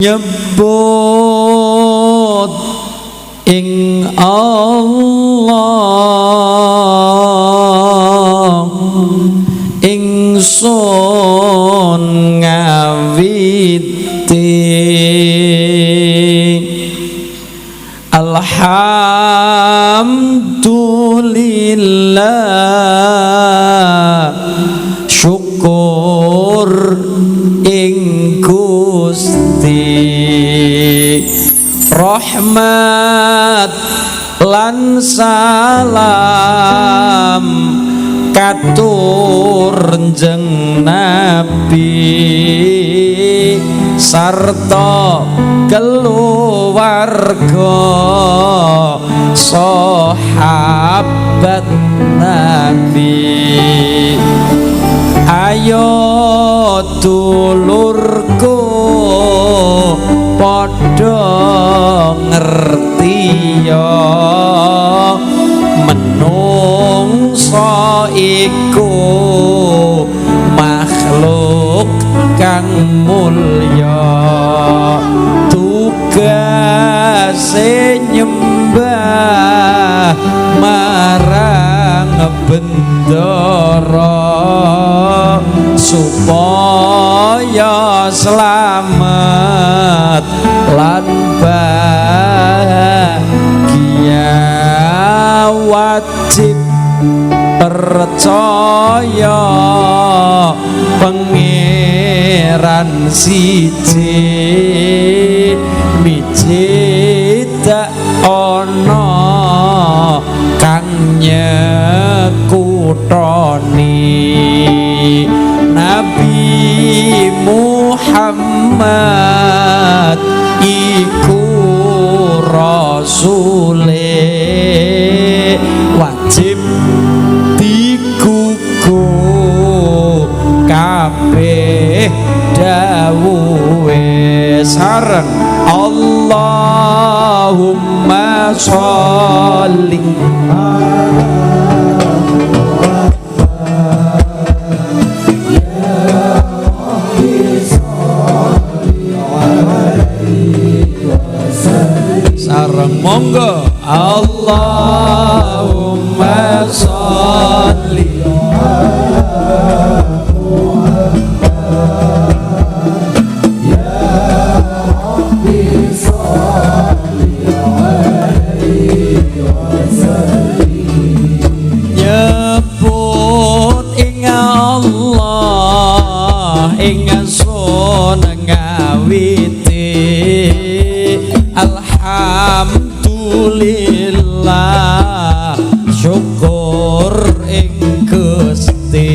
nyebut ing Allah ingsun ngawiti alhamdulillah syukur ing Gusti rahmat lan salam katur njeng Nabi sarta keluarga sahabat Nabi. Ayo dulurku padha ngerti ya menungsa iku makhluk kang mulya tugase nyembah marang bendara supaya selamat lan bahagia wajib percaya pangeran siji miji tak ana kang nyekutoni Nabi Muhammad iku rasule wajib digugu kabeh dawuhe sareng Allahumma sholli sareng monggo Allahumma sholli ala Muhammad ya Rabbi sholli alaihi wasallim nyebut ing Allah ing sun ngawiti alhamdulillah syukur ing Gusti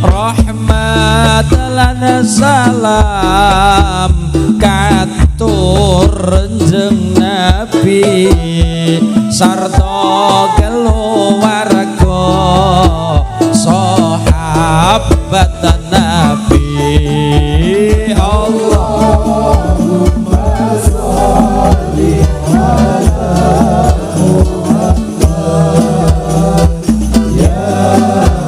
rahmat lan salam katur njeng Nabi sarta keluarga sahabat Nabi. Allahumma sholli ala Muhammad ya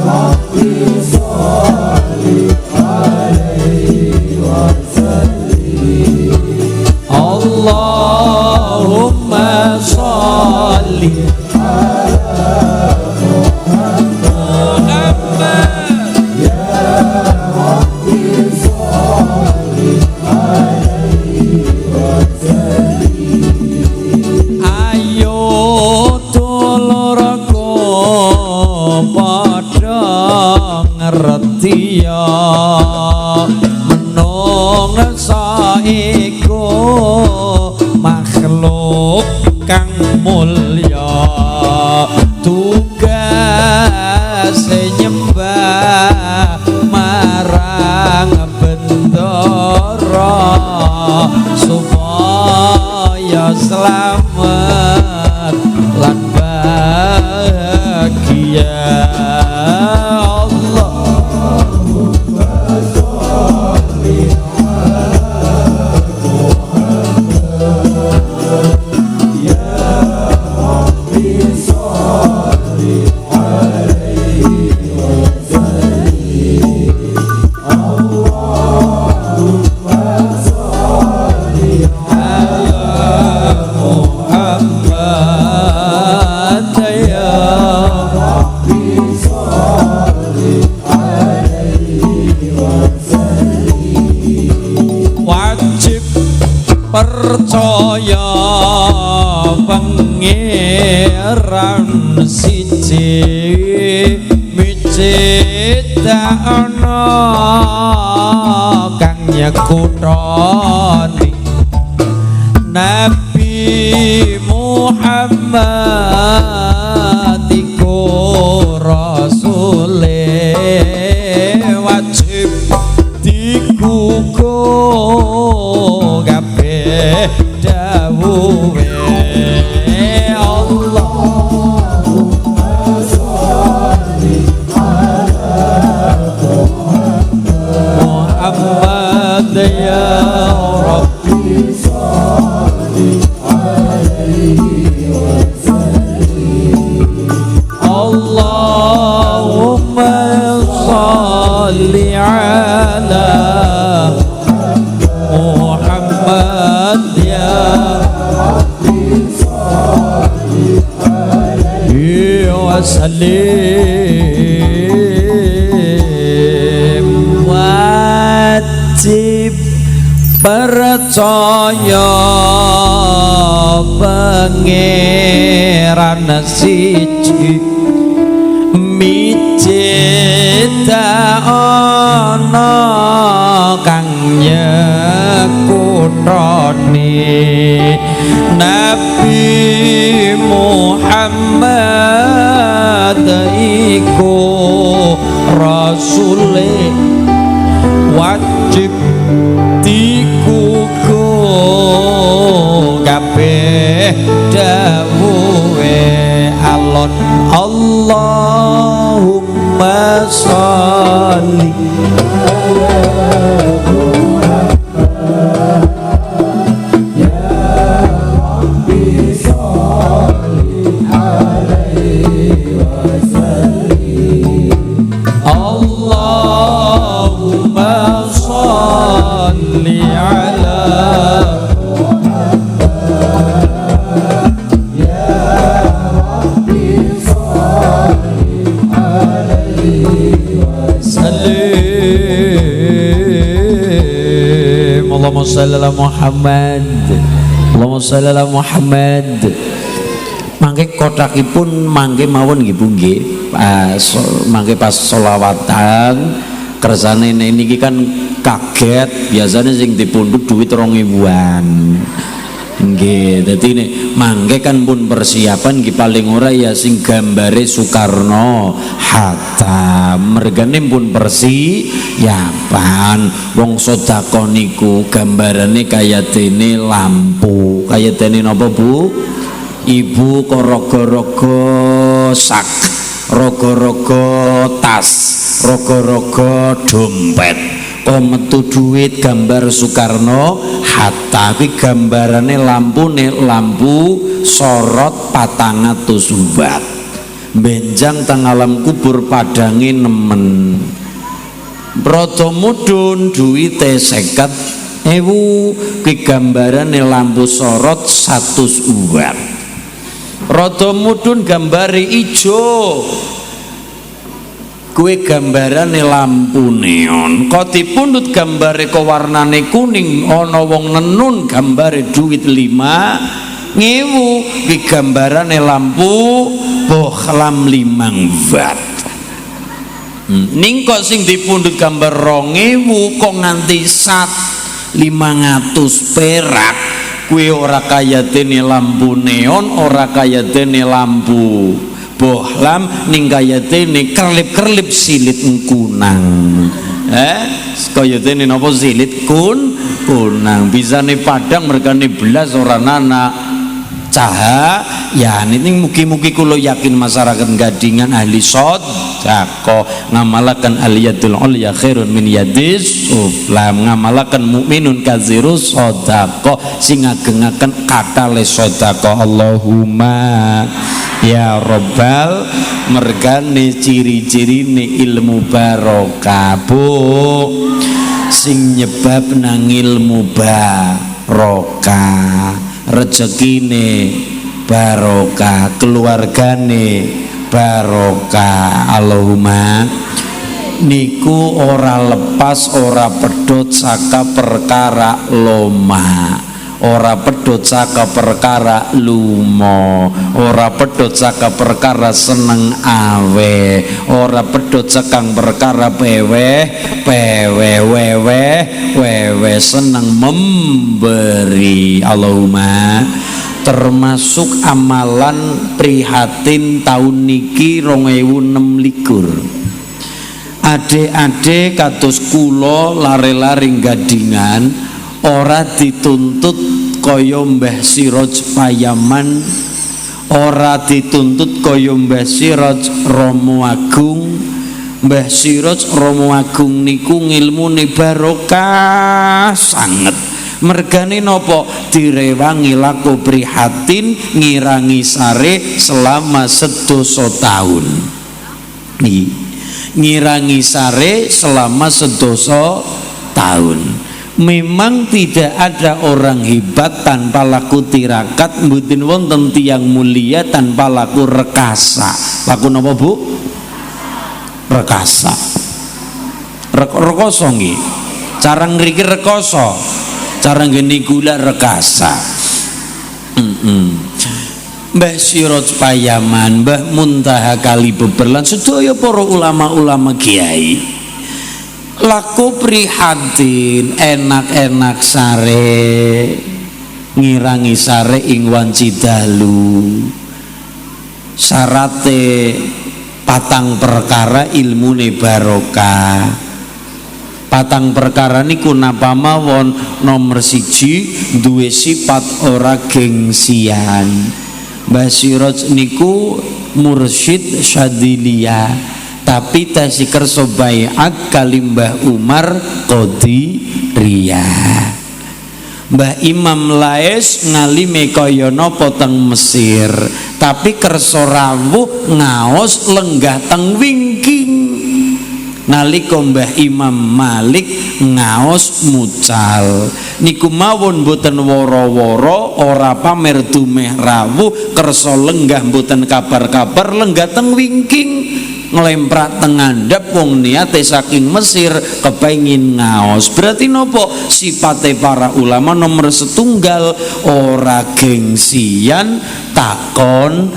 Rabbi sholli alaihi wasallim Allahumma sholli ala Muhammad ya Rabbi sholli alaihi wasallim. Ayo dulurku padha ngerti ya menungsa iku makhluk kang mulya tugase nyembah marang bendara supaya selamat lan bahagia. Allahumma sholli ala Muhammad ya Rabbi sholli alaihi wasallim Allahumma sholli percaya pangeran siji micitana kang nyekutoni Nabi Muhammad iku rasule wajib digugu kabeh dawuhe Allahumma sholli ala Muhammad ya Rabbi sholli alaihi wasallim Allahumma sholli ala Muhammad ya Rabbi sholli alaihi wasallim wajib percaya pangeran siji mijita ana kang nyekutoni Nabi Muhammad iku rasule wajib digugu kabeh dawuhe alon Allahumma sholli Allahumma sholli ala Muhammad Allahumma sholli ala Muhammad mangke kotakipun mangke mawon nggih Bu nggih mangke pas selawatan kersane niki kan kaget biasanya sing dipundhut duit 2.000-an nggih dadi nek mangke kan pun persiapan nggih paling ora ya sing gambare Soekarno Hatta mergane pun persiapan wong sedekah niku gambarane kaya dene lampu kaya dene napa Bu Ibu kok rogo-rogo sak rogo-rogo tas rogo-rogo dompet kok metu duit gambar Soekarno Hatta kuwi gambarane lampune lampu sorot 400 watt benjang teng alam kubur padange nemen rada mudhun duwite 50.000 kuwi gambarane lampu sorot 100 watt rada mudhun gambare ijo kue gambarane lampu neon kok dipundhut gambare kok warnane kuning ana wong nenun gambare duit 5.000 ki gambarane lampu bohlam 5 watt ning kok sing dipundhut gambar 2.000 kok nganti 500 perak kue ora kaya dene lampu neon ora kaya dene lampu bohlam ning kaya dene kerlip-kerlip silit kunang kaya dene napa silit kunang bisane padang mergane belas ora nana cahaya ini mugi-mugi kula yakin masyarakat Gadingan ahli sedekah ngamalaken aliyadul ulya khairun min yadis sufla ngamalaken mukminun kazirus sedekah sing ngagengaken katale sedekah Allahumma ya Rabbal mergane ciri-cirine ilmu barokah Bu sing nyebab nang ilmu barokah rezekine barokah keluargane barokah Allahumma niku ora lepas ora pedhot saka perkara loma ora pedhot saka perkara lumo, ora pedhot saka perkara seneng awe, ora pedhot sakang perkara wewe seneng memberi. Allahumma. Termasuk amalan prihatin tahun niki 2026. Adik-adik kados kula lare-lare gadingan ora dituntut kaya Mbah Siroj Payaman, ora dituntut kaya Mbah Siroj Romo Agung. Mbah Siroj Romo Agung niku ngilmune barokah sanget. Mergane nopo direwangi laku prihatin ngirangi sare selama sedoso tahun. Ngirangi sare selama sedoso tahun. Memang tidak ada orang hebat tanpa laku tirakat, mboten wonten tiyang mulia tanpa laku rekasa. Laku napa Bu? Rekasa. Rekoso nggih. Cara ngriki rekoso. Cara ngene gula rekasa. Mbah Siroj Payaman, Mbah Muntaha Kalibeberlan, sedaya para ulama-ulama kiai laku prihatin enak-enak sare ngirangi sare ing wanci dalu. Syarate patang perkara ilmune barokah. Patang perkara niku napa mawon? Nomor 1 duwe sifat ora gengsian. Mbah Siroj niku mursyid Syadziliyah, tapi tasih kersa baiat kali Mbah Umar Qadiriyah. Mbah Imam Lais ngalime kaya napa teng Mesir, tapi kersa rawuh ngaos lenggah teng wingking. Nalika Mbah Imam Malik ngaos mucal niku mawon boten woro-woro, ora pamer dumeh rawuh, kersa lenggah boten kabar-kabar, lenggah teng wingking nglemprak teng ngandhap wong niate saking Mesir kepengin ngaos. Berarti nopo sifate para ulama nomor setunggal ora gengsian takon,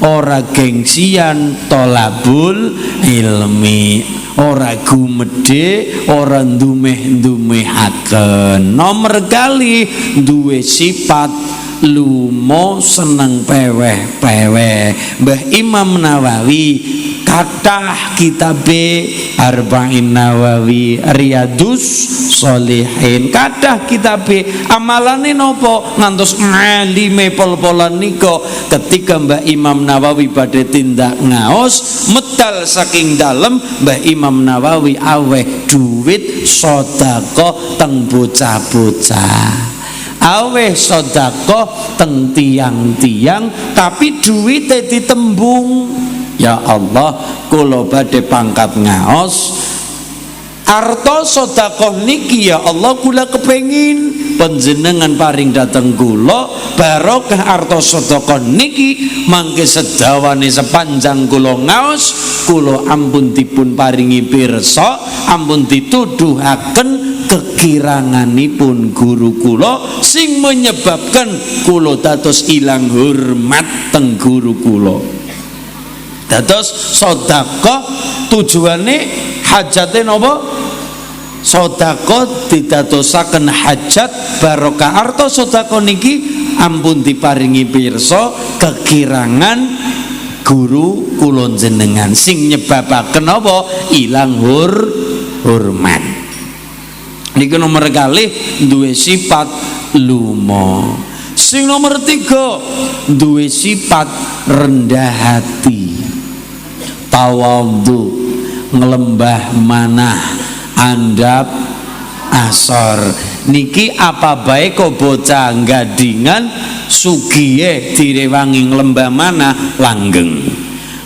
ora gengsian tolabul ilmi, ora gumedhe, ora ndumeh-ndumehaken. Nomor kali duwe sifat lumo seneng peweh-peweh. Mbah Imam Nawawi kathah kitabe Arba'in Nawawi, Riyadus Sholihin, kathah kitabe. Amalane nopo ngantos ngalime pol-polan nika ketika Mbah Imam Nawawi badhe tindak ngaos medal saking dalem, Mbah Imam Nawawi aweh duit sedekah teng bocah-bocah, aweh sedekah teng tiang-tiang, tapi duwite ditembung. Ya Allah, kula badhe pangkat ngaos arta sedekah niki ya Allah kula kepengin panjenengan paring dateng kula barokah arta sedekah niki, mangke sedawane sepanjang kula ngaos kula ampun dipun paringi pirsa, ampun dituduhaken kekiranganipun guru kula sing menyebabkan kula dados ilang hormat teng guru kula. Dados sedekah tujuane hajate napa? Sedekah didadosaken hajat barokah arta sedekah niki ampun diparingi pirsa kekirangan guru kula jenengan sing nyebabaken apa? Ilang hormat. Niki nomor kalih duwe sifat lumo. Sing nomor 3 duwe sifat rendah hati, tawadhu, ngelembah manah, andap asor. Niki apa bae kok bocah gadingan sugihe direwangi nglembah manah langgeng,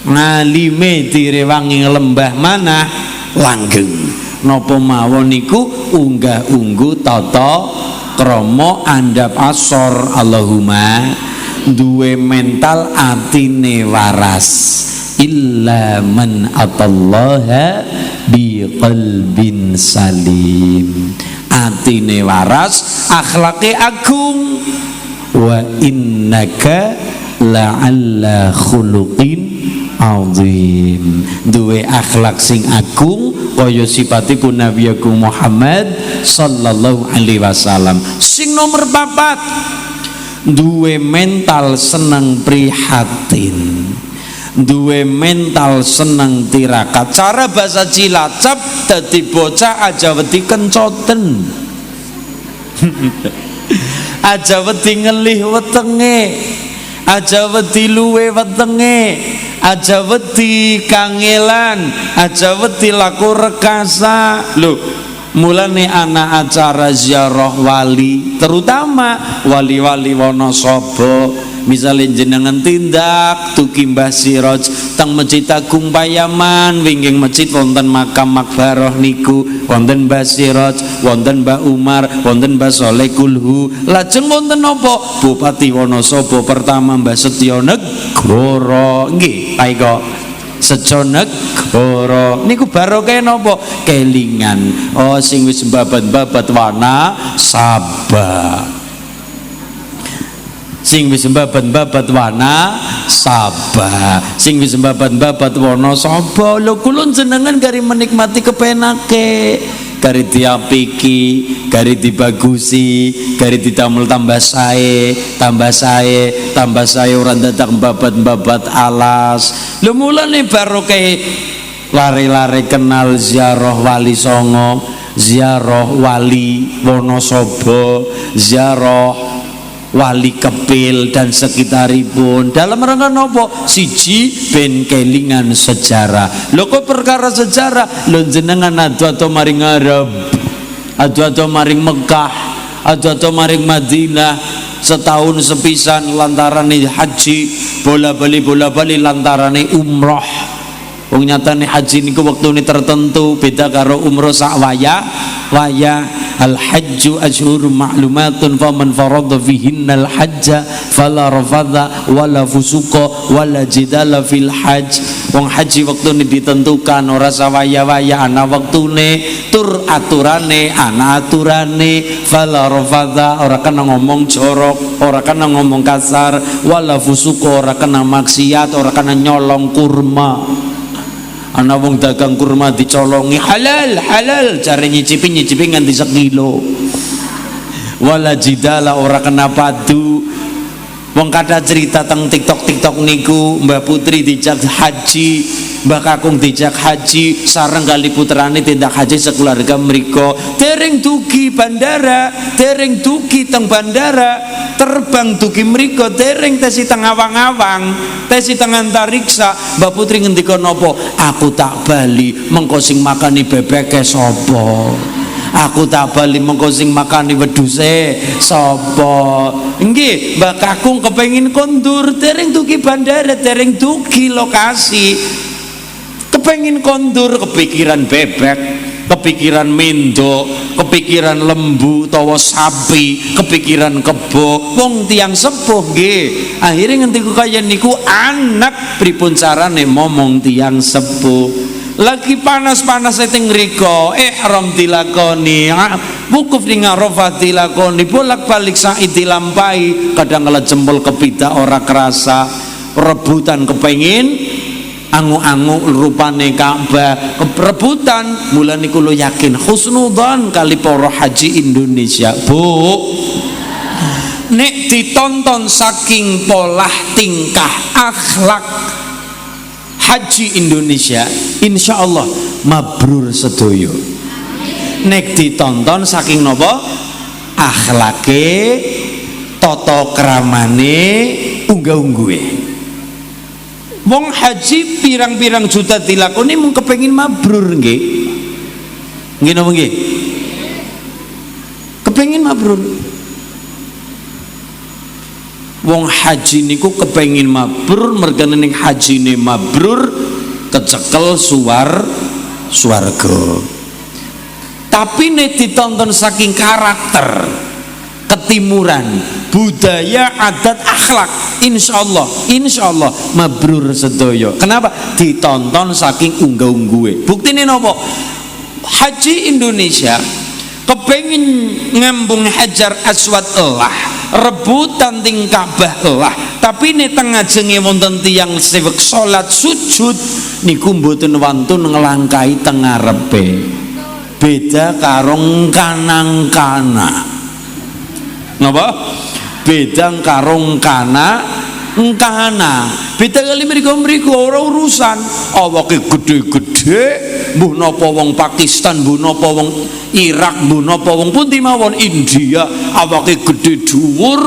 ngalime direwangi nglembah manah langgeng. Napa mawon niku unggah-ungguh tata krama andap asor. Allahumma duwe mental atine waras, illa man atallaha biqalbin salim. atine waras, akhlake agung. Wa innaka la'alla khuluqin azim. Duwe akhlak sing agung kaya sifatipun Nabi Agung Muhammad sallallahu alaihi wasallam. Sing nomor 4, duwe mental seneng prihatin, duwe mental seneng tirakat. Cara bahasa Cilacap dadi bocah aja wedi kencoten. Aja wedi ngelih wetenge, aja wedi luwe wetenge, aja wedi kangelan, aja wedi laku rekasa. Lho, mulane ana acara ziarah wali, terutama wali-wali Wonosobo. Misalnya jenengan tindak tuki Mbah Siroj teng Masjid Agung Payaman, wingging masjid wonten makam makbaroh niku, wonten Mbah Siroj, wonten Mbah Umar, wonten Mbah Soleh Kulhu, lajeng wonten napa Bupati Wonosobo pertama Mbah Setyo Negoro. Nggih, paiko Setyo Negoro niku barokah napa kelingan. Oh, sing wis babat-babat wana Sabah, sing wis babat-babat wana Sabah, sing wis babat-babat Wonosobo. Lho kula jenengan gari menikmati kepenake, gari diapiki, gari dibagusi, gari ditamel tambah sae, tambah sae, tambah sae, ora dadak babat-babat alas. Lho mulane barokah lare-lare kenal ziarah Wali Songo, ziarah Wali Wonosobo, ziarah Wali Kepil dan sekitaripun. Dalam rangka nopo? Siji ben kelingan sejarah. Lho kok perkara sejarah? Lho jenengan adu-adu maring Arab, adu-adu maring Mekah, adu-adu maring Madinah, setahun sepisan lantarane haji, bola-bali lantarane umroh. Wong nyatane haji niku wektune tertentu, beda karo umroh sak waya. Al hajju ashhurun ma'lumatun faman farada fihinnal hajja fala rafadha wala fusuqa wala jidala fil hajj. Wong haji wektune ditentukan, ora sawaya-waya, ana wektune, tur aturane ana aturane. Fala rafadha, ora kena ngomong jorok, ora kena ngomong kasar, wala fusuqa, ora kena maksiat, ora kena nyolong kurma. Ana wong dagang kurma dicolongi halal cari nyicipi nganti sekilo. Wala jidala, ora kena padu. Wong kada cerita teng TikTok niku Mbah Putri dijak haji, Mbah Kakung dijak haji sareng kali putrane tindak haji sekeluarga mriko. Dereng dugi bandara, dereng dugi teng bandara, terbang dugi mriko, dereng tesi teng awang-awang, tesi teng antariksa. Mbah Putri ngendika napa? Aku tak bali mengko sing makani bebeke sapa? Aku tak bali mengko sing makani wedhuse sapa? Nggih, Mbak Kakung kepengin kondur, dereng dugi bandara, dereng dugi lokasi. Kepengin kondur, kepikiran bebek, kepikiran mendo, kepikiran lembu utawa sapi, kepikiran kebo. Wong tiang sepuh nggih. Akhirnya nganti kaya niku anak pripun carane momong tiang sepuh. Lagi panas-panas teng ngriko, ihram dilakoni, wukuf ning Arafah dilakoni, bolak-balik sa'i dilampahi, kadang kala jempol kepidak ora kerasa, rebutan kepengin angu-angu rupane Ka'bah, rebutan. Mulane kula yakin husnudzon kali para haji Indonesia. Bu, nek ditonton saking pola tingkah akhlak haji Indonesia, insya Allah mabrur sedoyo. Nek ditonton saking nopo akhlake, tata kramane, unggah-ungguhe. Wong haji pirang-pirang juta dilakoni mung kepengin mabrur nggih. Nggih napa nggih? Kepengin mabrur. Wong haji niku kepengin mabrur, mergane ning hajine mabrur kecekel swarga. Tapi nek ditonton saking karakter, ketimuran, budaya, adat, akhlak, insya Allah mabrur sedaya. Kenapa? Ditonton saking unggah-ungguhe. Buktine napa? Haji Indonesia kepengin ngambung Hajar Aswad elah, rebutan ting Ka'bah elah, tapi ini tengah jenge wonten tiyang sewek salat sujud niku mboten wantun ngelangkai tengah ngarepe. Beda karong kanang-kana. Napa? Beda karong kana engkana, beda kali mriku ora urusan awake gede-gede, mbuh napa wong Pakistan, mbuh napa wong Irak, mbuh napa wong pundi mawon India, awake gede dhuwur,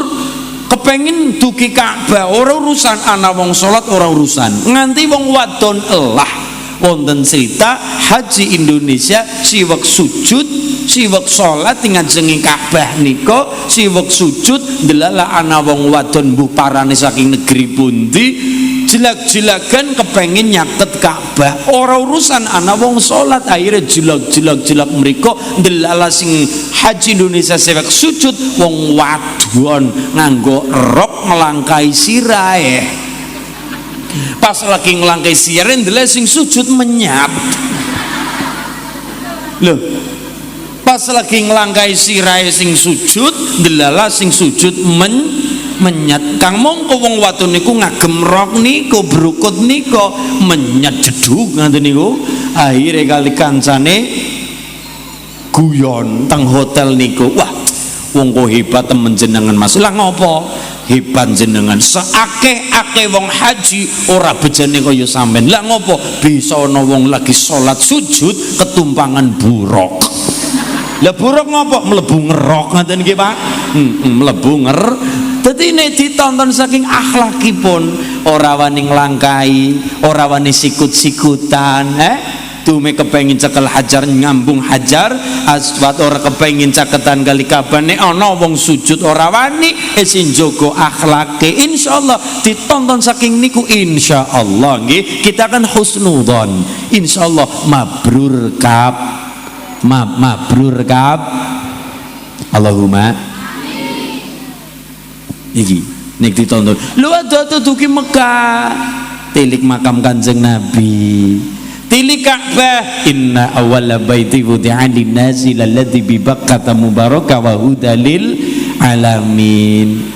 kepengin dugi Ka'bah, ora urusan ana wong salat, ora urusan. Nganti wong wadon elah wonten cerita haji Indonesia siwek sujud, siwek salat ing ngajengi Ka'bah nika, siwek sujud ndelala ana wong wadon mbuh parane saking negeri pundi, jelag-jelagan kepengin nyaket Ka'bah, ora urusan ana wong salat, akhirnya jelag-jelag mriko ndelala sing haji Indonesia siwek sujud wong wadon nganggo rok ngelangkai sirahe. Pas lagi ngelangkai sirahe ndelala sing sujud menyap. Loh, pas lagi ngelangkai sirahe sing sujud ndelala sing sujud menyat. Kang mongko wong wadon niku ngagem rok niku brukut niku menyat jedug ngoten niku. Akhire kali kancane guyon teng hotel niku. Wah, wong kok hebat temen jenengan Mas. Lah ngopo? Hebat jenengan, seakeh-akeh wong haji ora bejane kaya sampean. Lah ngopo? Bisa ana wong lagi salat sujud ketumpangan buruk. Lah buruk ngopo? Mlebu ngerok ngoten nggih Pak. Mlebu dadi nek ditonton saking akhlakipun ora wani nglangkai, ora wani sikut-sikutan, dume kepengin cekel Hajar ngambung Hajar Aswad, ora kepengin caketan kali Ka'bah, nek ana wong sujud ora wani sing jaga akhlake. insyaallah ditonton saking niku insyaallah nggih kita akan husnudzon insyaallah mabrur kab Allahumma iki nek ditonton lu ada dugi Mekah tilik makam Kanjeng Nabi, tilik Ka'bah, inna awwala baiti wudi'a lin-nasi lalladzi bi Bakkah mubaraka wa hudalil alamin.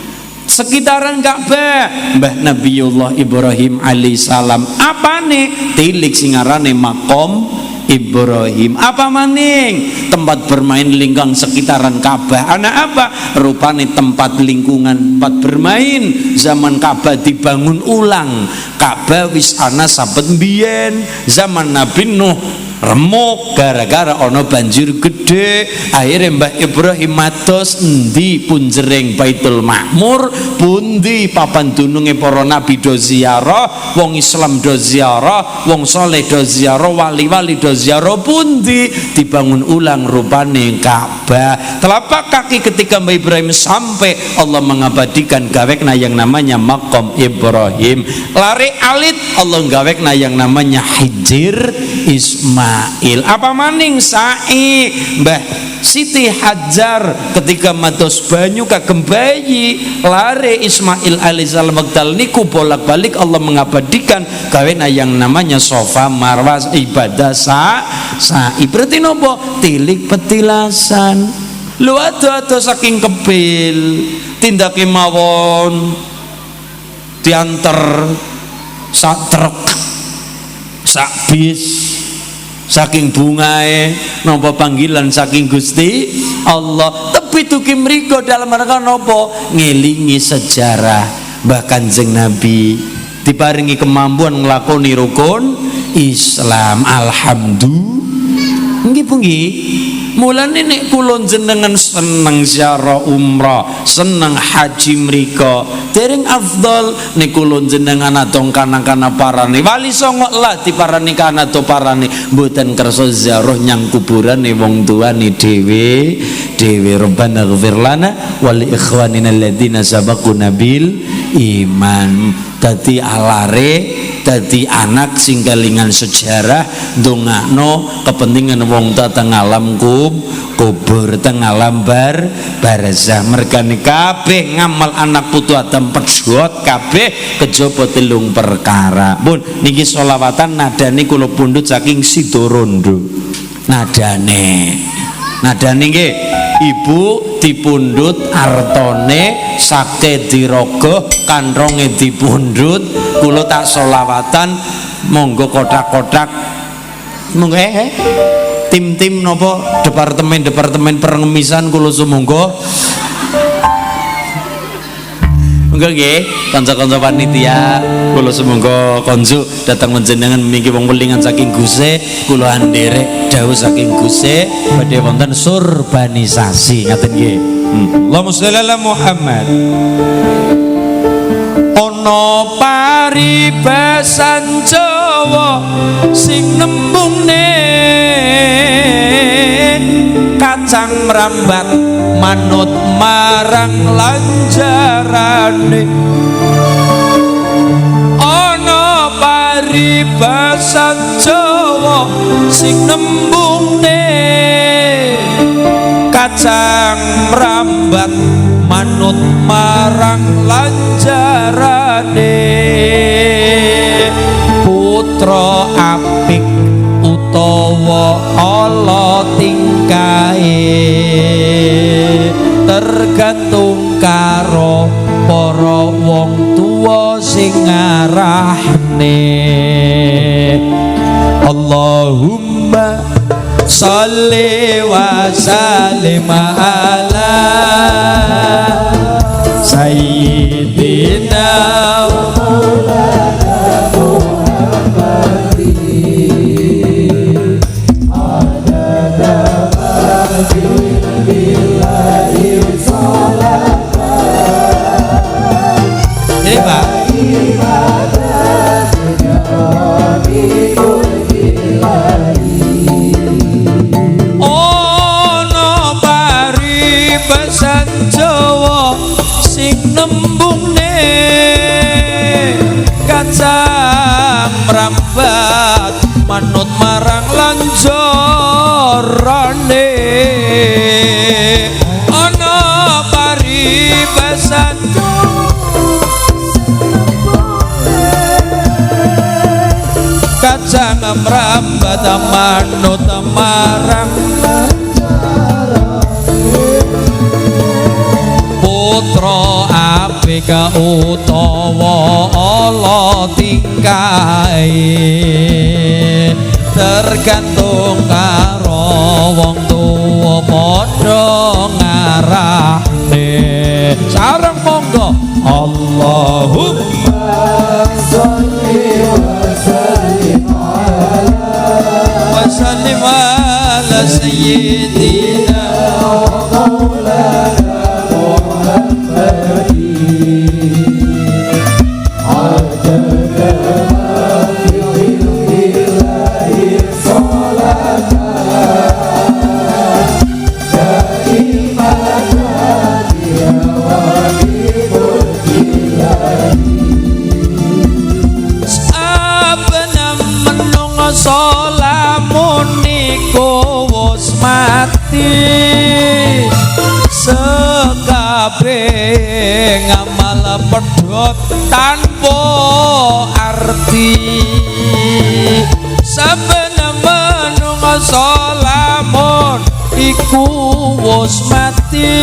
Sekitaran Ka'bah Mbah Nabiullah Ibrahim alaihissalam apane tilik singarane makom Ibrahim, apa maning tempat bermain lingkang sekitaran Ka'bah. Anak apa? Rupane tempat lingkungan tempat bermain zaman Ka'bah dibangun ulang. Ka'bah wis ana sabet mbiyen zaman Nabi Nuh remuk gara-gara ono banjir gede. Akhirnya Mbah Ibrahim matos endi punjering Baitul Makmur, pundi papan dununge para nabi do ziarah, wong Islam do ziarah, wong saleh do ziarah, wali-wali do ziarah, pundi dibangun ulang rupane Ka'bah. Telapak kaki ketika Mbah Ibrahim sampai Allah mengabadikan gawekna yang namanya Maqam Ibrahim. Lari alit Allah gawekna yang namanya Hijir Ismail. Apa maning sa'i Mbah Siti Hajar ketika matos banyu kagem bayi lare Ismail alaihissalam wekdal niku bolak-balik Allah mengabadikan gawena yang namanya Safa Marwah ibadah sa'i. Berarti nopo? Tilik petilasan. Lu ado-ado saking kepil tindake mawon diantar sak truk sak bis saking bungae nopo panggilan saking Gusti Allah. Tapi tuki mriko dalam rangka nopo ngelingi sejarah bahkan Kanjeng Nabi diparingi kemampuan nglakoni rukun Islam. Alhamdulillah nggih punggih. Mulane nek kula jenengan seneng ziarah umrah, seneng haji mriko, dereng afdal nek kula jenengan atong kana-kana parane wali songo lah diparani kana to parane mboten kersa ziarah nyang kuburane wong tuane dhewe. Rabbana ighfir lana wa li ikhwanina alladziina sabaquna bil iman. Dadi alare dadi anak sing kelingan sejarah ndongakno kepentingan wong ta teng alam kubur teng alam barzah. Mergane kabeh ngamal anak putu Adam pedhot kabeh kejaba telung perkara. Pun niki selawatan nadane kula pundhut saking Sidorondo. Nadane Nadane nggih, ibu dipundhut artone sake diraga kantronge dipundhut, kula tak selawatan monggo kotak-kotak monggo tim-tim napa departemen perengemisan kula sumangga monggo nggih kanca-kanca panitia kula sumangga konjuk datang menjenengan mriki wong welingan saking Guse kula nderek dawuh saking Guse badhe wonten surbanisasi ngaten nggih. Allahumma sholli ala Muhammad. Ana paribasan Jawa sing nembungne kacang merambat manut marang lanjarane. Ana paribasan Jawa sing nembungne kacang merambat manut marang lanjarane. Putra apik utawa ala tingkahe tergantung karo para wong tuwa sing ngarahne. Allahumma sholli wa sallim ala sayyidina ini Pak ono paribasan Jawa sing nembungne kacang merambat manut marang lanjarane. Ono paribasan kacang merambat manut marang putra apik utawa ala tingkahe tergantung karo wong tuwa padha ngarahne. Sareng monggo Allahumma sholli wa sallim ala sayyidina wa maulana sekabeh ngamal pedhot tanpa arti. Saben menungso lamun iku wis mati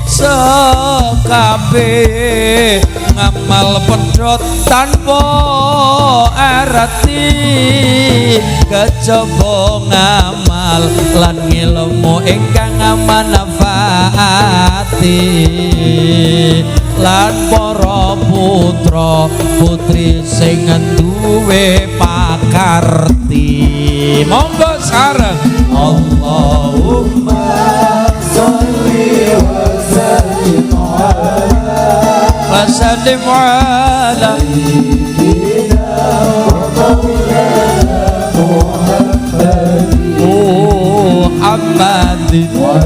sekabeh ngamal pedhot tanpa arti. Kejaba ngamal lan ngilmu ingkang manfaati lan para putra putri sing duwe pakarti. Monggo sareng Allahumma sholli wa sallim ala sayyidina wa maulana Muhammad wa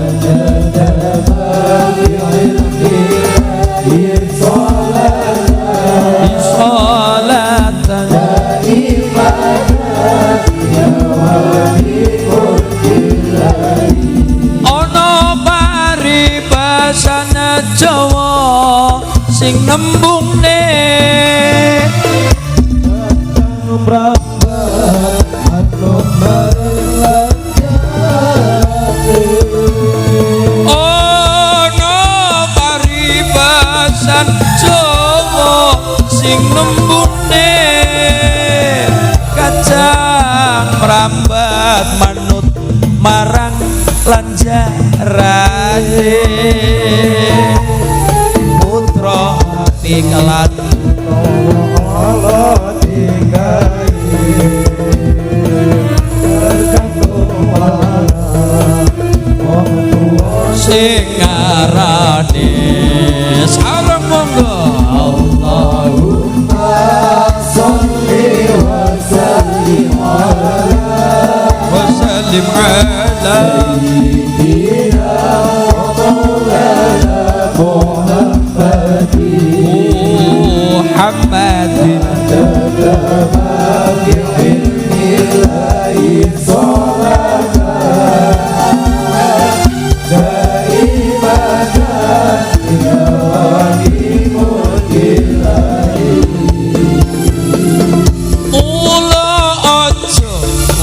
ono paribasan Jawa sing nembungne mrambat manut marang lanjar bangsan Jawa sing nembune kacang merambat manut marang lanjarane putra pikelan Allah tinggai tergantung wong tua sing ngarane sareng monggo Allahumma sholli wa sallim wa sallim ala sayyidina wa maulana Muhammadin Mula aja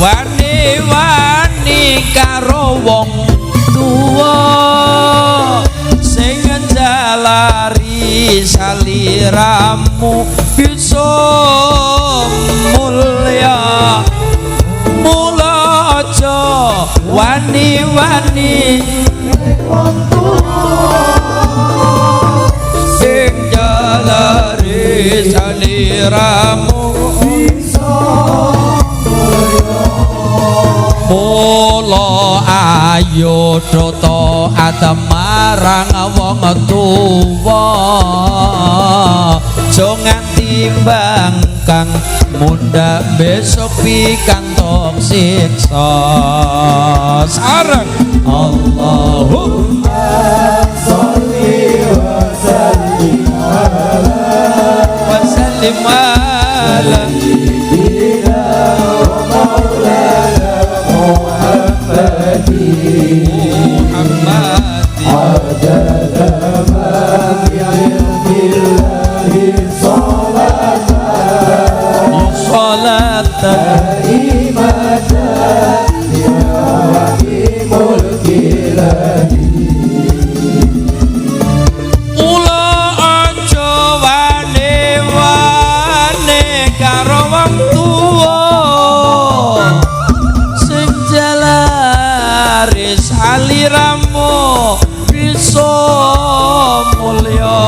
wani-wani karo wong tuwa sing njalari saliramu bisa mulya mula aja wani-wani sing njalari saliramu mula ayo doto adem marang wong tuwa aja nganti bangkang mundhak besok pikantuk siksa sareng Allahumma sholli wa sallim wa sallim ala sayyidina wa maulana Muhammadin adada ma fi ilmillahi salatan imatan ya rahimul kilani Mula aja wani-wani karo wong tuwa sing jalari saliramu bisa mulya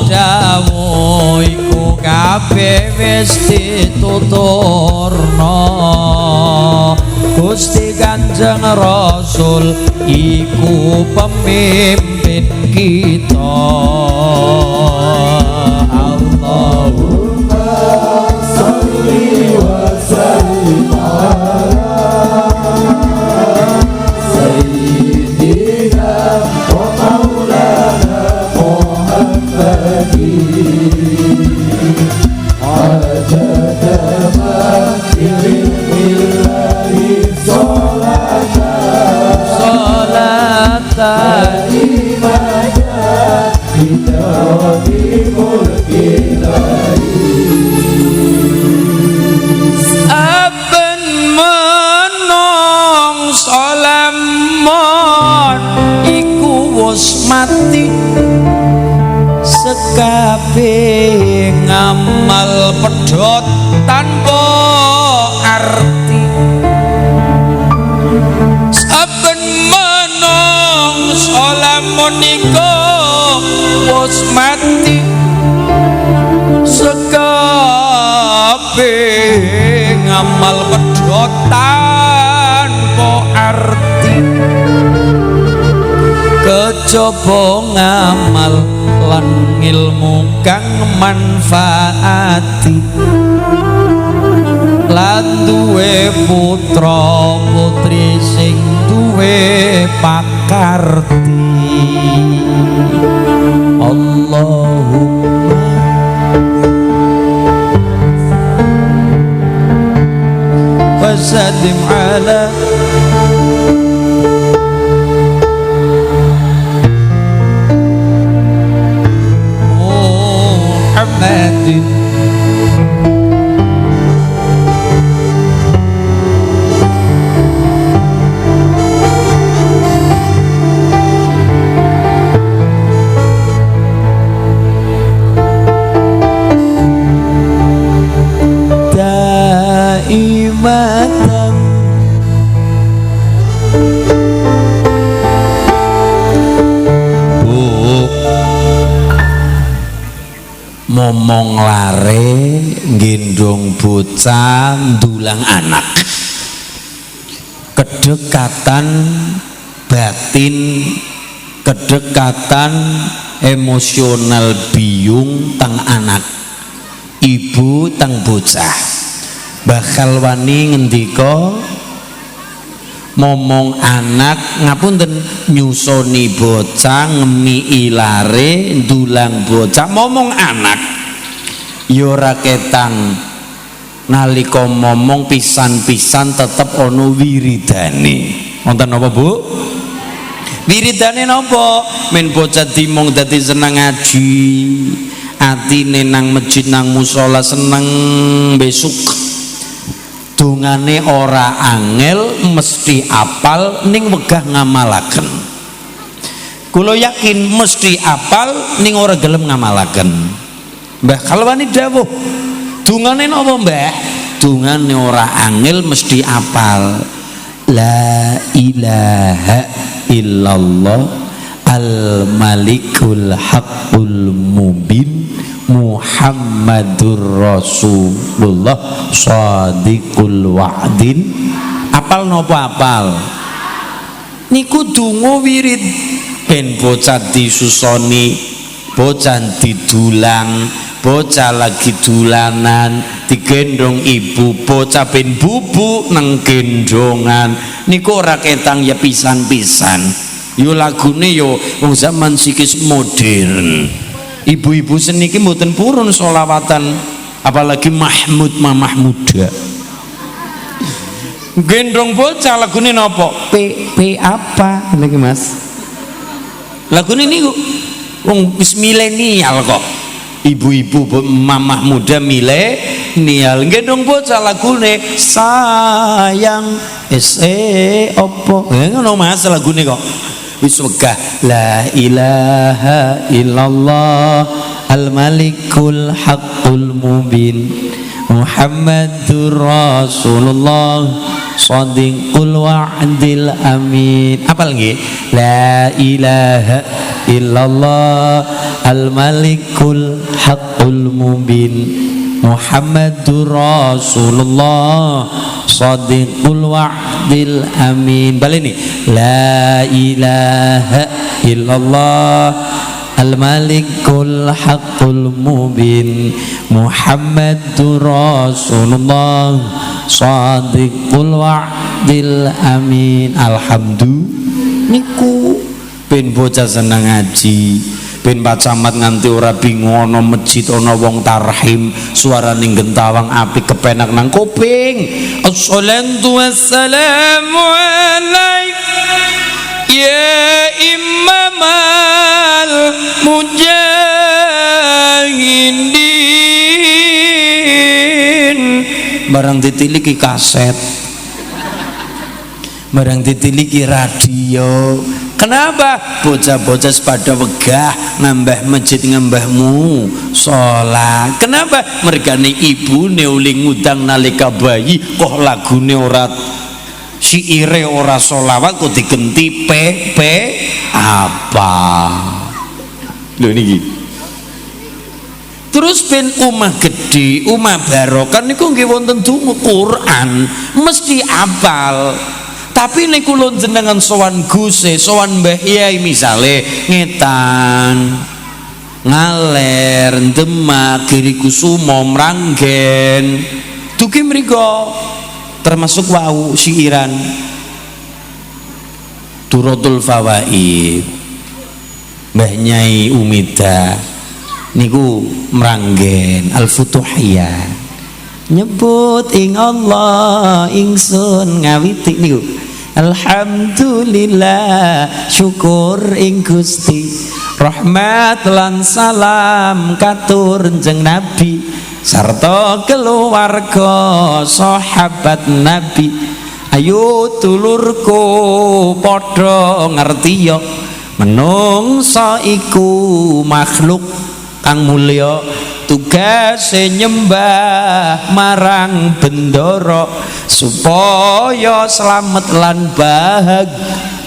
Kepodamu iku kabeh wis dituturna Gusti Kanjeng Rasul iku pemimpin kita Allahumma sholli wa sallim ala sayyidina wa maulana Muhammadin adada ma fi ilmillahi salatan imatan kita dimul Aben menungso lemon iku wis mati sekabeh ngamal pedhot tanpa arti saben menungso lemon iku wis mati sekabeh ngamal pedhot tanpa arti kejaba ngamal lan ilmu kang manfaati lan duwe putra putri sing duwe pakarti Allahumma wasallim ala momong lare gendong bocah ndulang anak, kedekatan batin, kedekatan emosional biung tang anak, ibu tang bocah. Bakal wani ngendika momong anak ngapunten nyusoni bocah, ngemi ilare ndulang bocah. Momong anak ya ora ketang nalika momong pisan-pisan tetep ana wiridane. Wonten napa Bu? Wiridane napa? Men bocah dimong dadi seneng ngaji, atine nang masjid nang musala seneng besuk. Dungane ora angel, mesti apal ning wegah ngamalaken. Kula yakin mesti apal ning ora gelem ngamalaken. Mbah Kalwani dawuh, dungane napa Mbah? Dungane ora angel mesti apal. La ilaha illallah al-malikul haqqul mubin Muhammadur Rasulullah shadiqul wa'din. Apal napa apal? Niku donga wirid ben bocah disusoni, bocah didulang, bocah lagi dulanan digendong ibu, bocah ben bubuk nang gendongan. Niku ora ketang ya pisan-pisan. Yo lagune yo wong zaman sikis modern. Ibu-ibu seniki mboten purun sholawatan, apalagi Mahmud Mamah muda. Gendong bocah lagune napa? P apa niki Mas? Lagune niku wong wis milenial kok. Ibu-ibu mamah muda milenial gendong bocah lagune sayang opo. Ngono Mas lagune kok. Wis wegah la ilaha illallah al-malikul haqqul mubin Muhammadur Rasulullah shadiqul wa'dil amin. Apal nggih? La ilaha illallah al-malikul haqqul mubin Muhammadur Rasulullah shadiqul wa'dil amin. Baleni la ilaha illallah al-malikul haqqul mubin Muhammadur Rasulullah shadiqul wa'dil amin. Alhamdulillah niku ben bocah seneng ngaji, ben pacamat nganti ora bingung ana masjid ana wong tarhim suarane gentawang apik kepenak nang kuping. Assalatu wassalamu alaik ya imamal mujahidin. Barang ditiliki kaset, barang ditiliki radio. Kenapa? Bocah-bocah sepada wegah ngambah masjid ngambahmu sholat. Kenapa? Mergane ibu neuling ngudang nalika bayi kok lagune ora syiire ora sholawat kok digenti apa lho niki. Terus ben omah gede, omah barokah niku nggih wonten donga Quran mesti apal. Tapi niku lho jenengan sowan Guse, sowan Mbah Yai misale ngetan, Ngaler, Demak, Girikusumo, Mranggen. Dugi mriku termasuk wau siiran Duratul Fawaid. Mbah Nyai Umida niku Mranggen Al-Futuhiyah. Nyebut ing Allah ingsun ngawiti niku alhamdulillah syukur ing Gusti rahmat lan salam katur njeng Nabi sarta keluarga sahabat Nabi. Ayo tulurku padha ngerti ya menungsa iku makhluk kang mulya tugase nyembah marang bendoro supaya selamat lan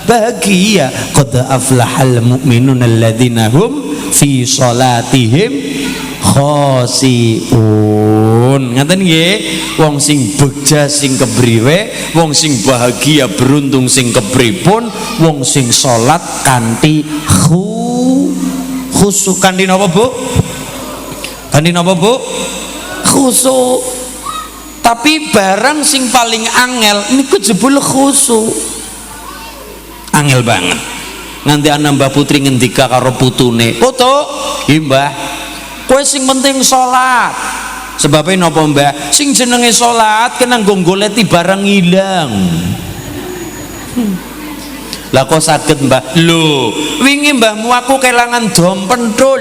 bahagia. Qad aflahal mu'minun alladzina hum fi salatihim khosiun. Ngaten nggih, wong sing begja sing kebriwe, wong sing bahagia beruntung sing kepripun, wong sing salat kanthi khusyuk. Kanthi napa Bu? Kanthi napa Bu? Khusyuk. Tapi barang sing paling angel niku jebul khusyuk. Angel banget. Nganti ana Mbah Putri ngendika karo putune, "Putu, nggih Mbah, kowe sing penting salat." Sebabnya napa Mbah? Sing jenenge salat kena nggo goleti barang ilang. Lah kok saged Mbah? Lho, wingi mbahmu aku kelangan dom pentul.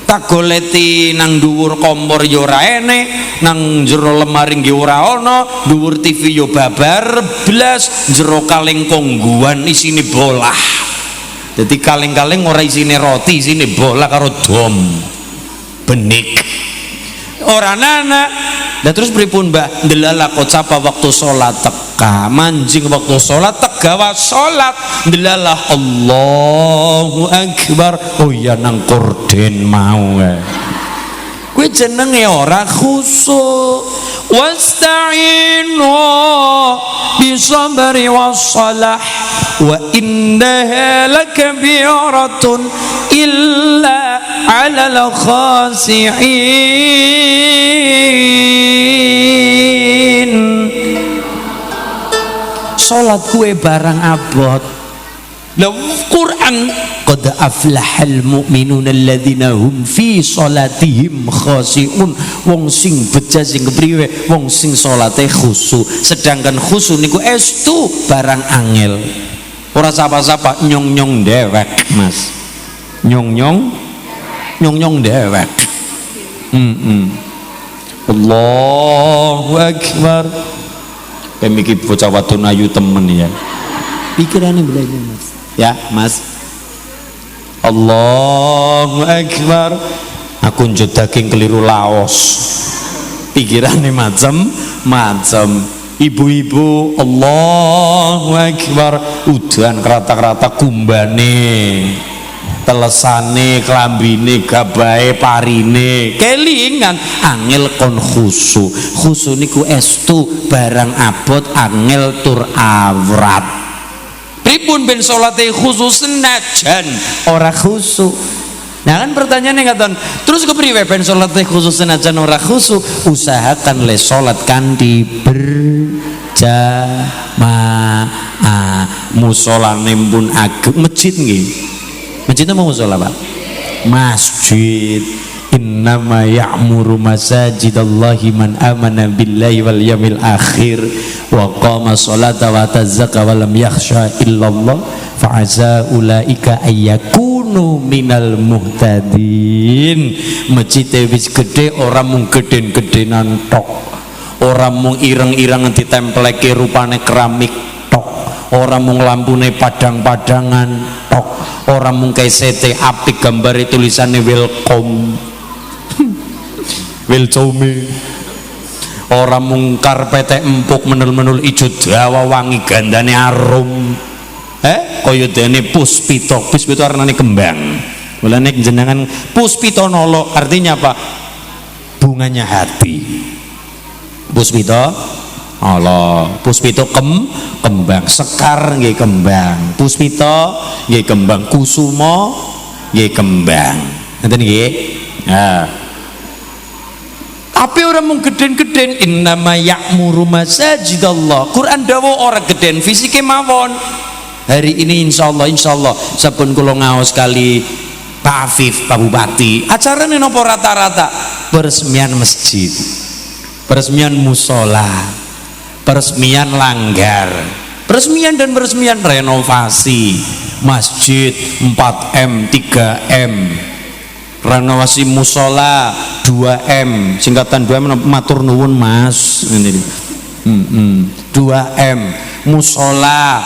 Tak goleti nang dhuwur kompor ya ora enek, nang jero lemari nggih ora ana, dhuwur TV ya babar blas, jero kaleng kongguan isine bolah. Dadi kaleng-kaleng ora isine roti, isine bolah karo dom. Benik. Ora nana. Lah terus pripun Mbah? Ndelala kok capa waktu salat teka, manjing waktu salat tegawa salat, ndelala Allahu Akbar. Oh ya nang korden mau. Kuwi jenenge ora khusyuk. Wasta'inu bisabri wassalah wa innaha lakabiratun illa 'alal khasi'in. Salat kue barang abot. Lah Quran qad aflahal mu'minuna alladzina hum fi salatihim khashi'un. Wong sing beja sing kepriwe, wong sing salate khusyuk. Sedangkan khusyuk niku estu barang angel. Ora sapa-sapa nyong-nyong dewek, Mas. Nyong-nyong dewek. Allahu Akbar. Pemiki bocah wadon ayu temen ya. Pikirannya belajar Mas. Ya Mas. Allahu Akbar. Aku njot daging keliru laos. Pikirannya macam-macam. Ibu-ibu Allahu Akbar. Udan kerata-kerata kumbane, telesane, klambine, gabahe, parine, kelingan angel kon khusyuk. Khusyuk niku estu barang abot angel tur awrat. Pripun ben salate khusyuk senajan ora khusyuk. Nah kan pertanyaannya ngaten, terus kepriwe ben salate khusyuk senajan ora khusyuk? Usahakan le salat kanthi berjamaah. Musolane pun ageng, masjid nggih. Masjid apa musola Pak? Masjid. Innama ya'muru masajidallahi man amana billahi wal yawmil akhir wa qama sholata wa tazakka wa lam yakhsha illallah fa asa ulaika ayyakunu minal muhtadin. Masjid wis gede, ora mung geden-gedenan tok, ora mung ireng-irengan ditempleke rupane keramik tok, ora mung lampune padang-padangan tok, ora mung kesete apik gambare tulisannya welcome. Welcome. Ora mung karpete empuk menul-menul ijo dawa wangi gandane arum. Kaya dene puspita. Puspita artine kembang. Mulane jenengan puspita nolo artinya apa? Bunganya hati. Puspita Allah, puspita kembang, sekar nggih kembang, puspita nggih kembang, kusuma nggih kembang. Ngoten nggih. Nah, tapi orang mung geden-geden. Innama ya'muru masajidallah. Quran dawuh ora geden fisike mawon. Hari ini insyaallah sampun kula ngaos kali Pak Afif, Pak Bupati. Acarane napa rata-rata? Peresmian masjid, peresmian musola, peresmian langgar, peresmian dan peresmian renovasi masjid 4M, 3M, renovasi musola 2M, singkatan 2M matur nuwun Mas. 2M musola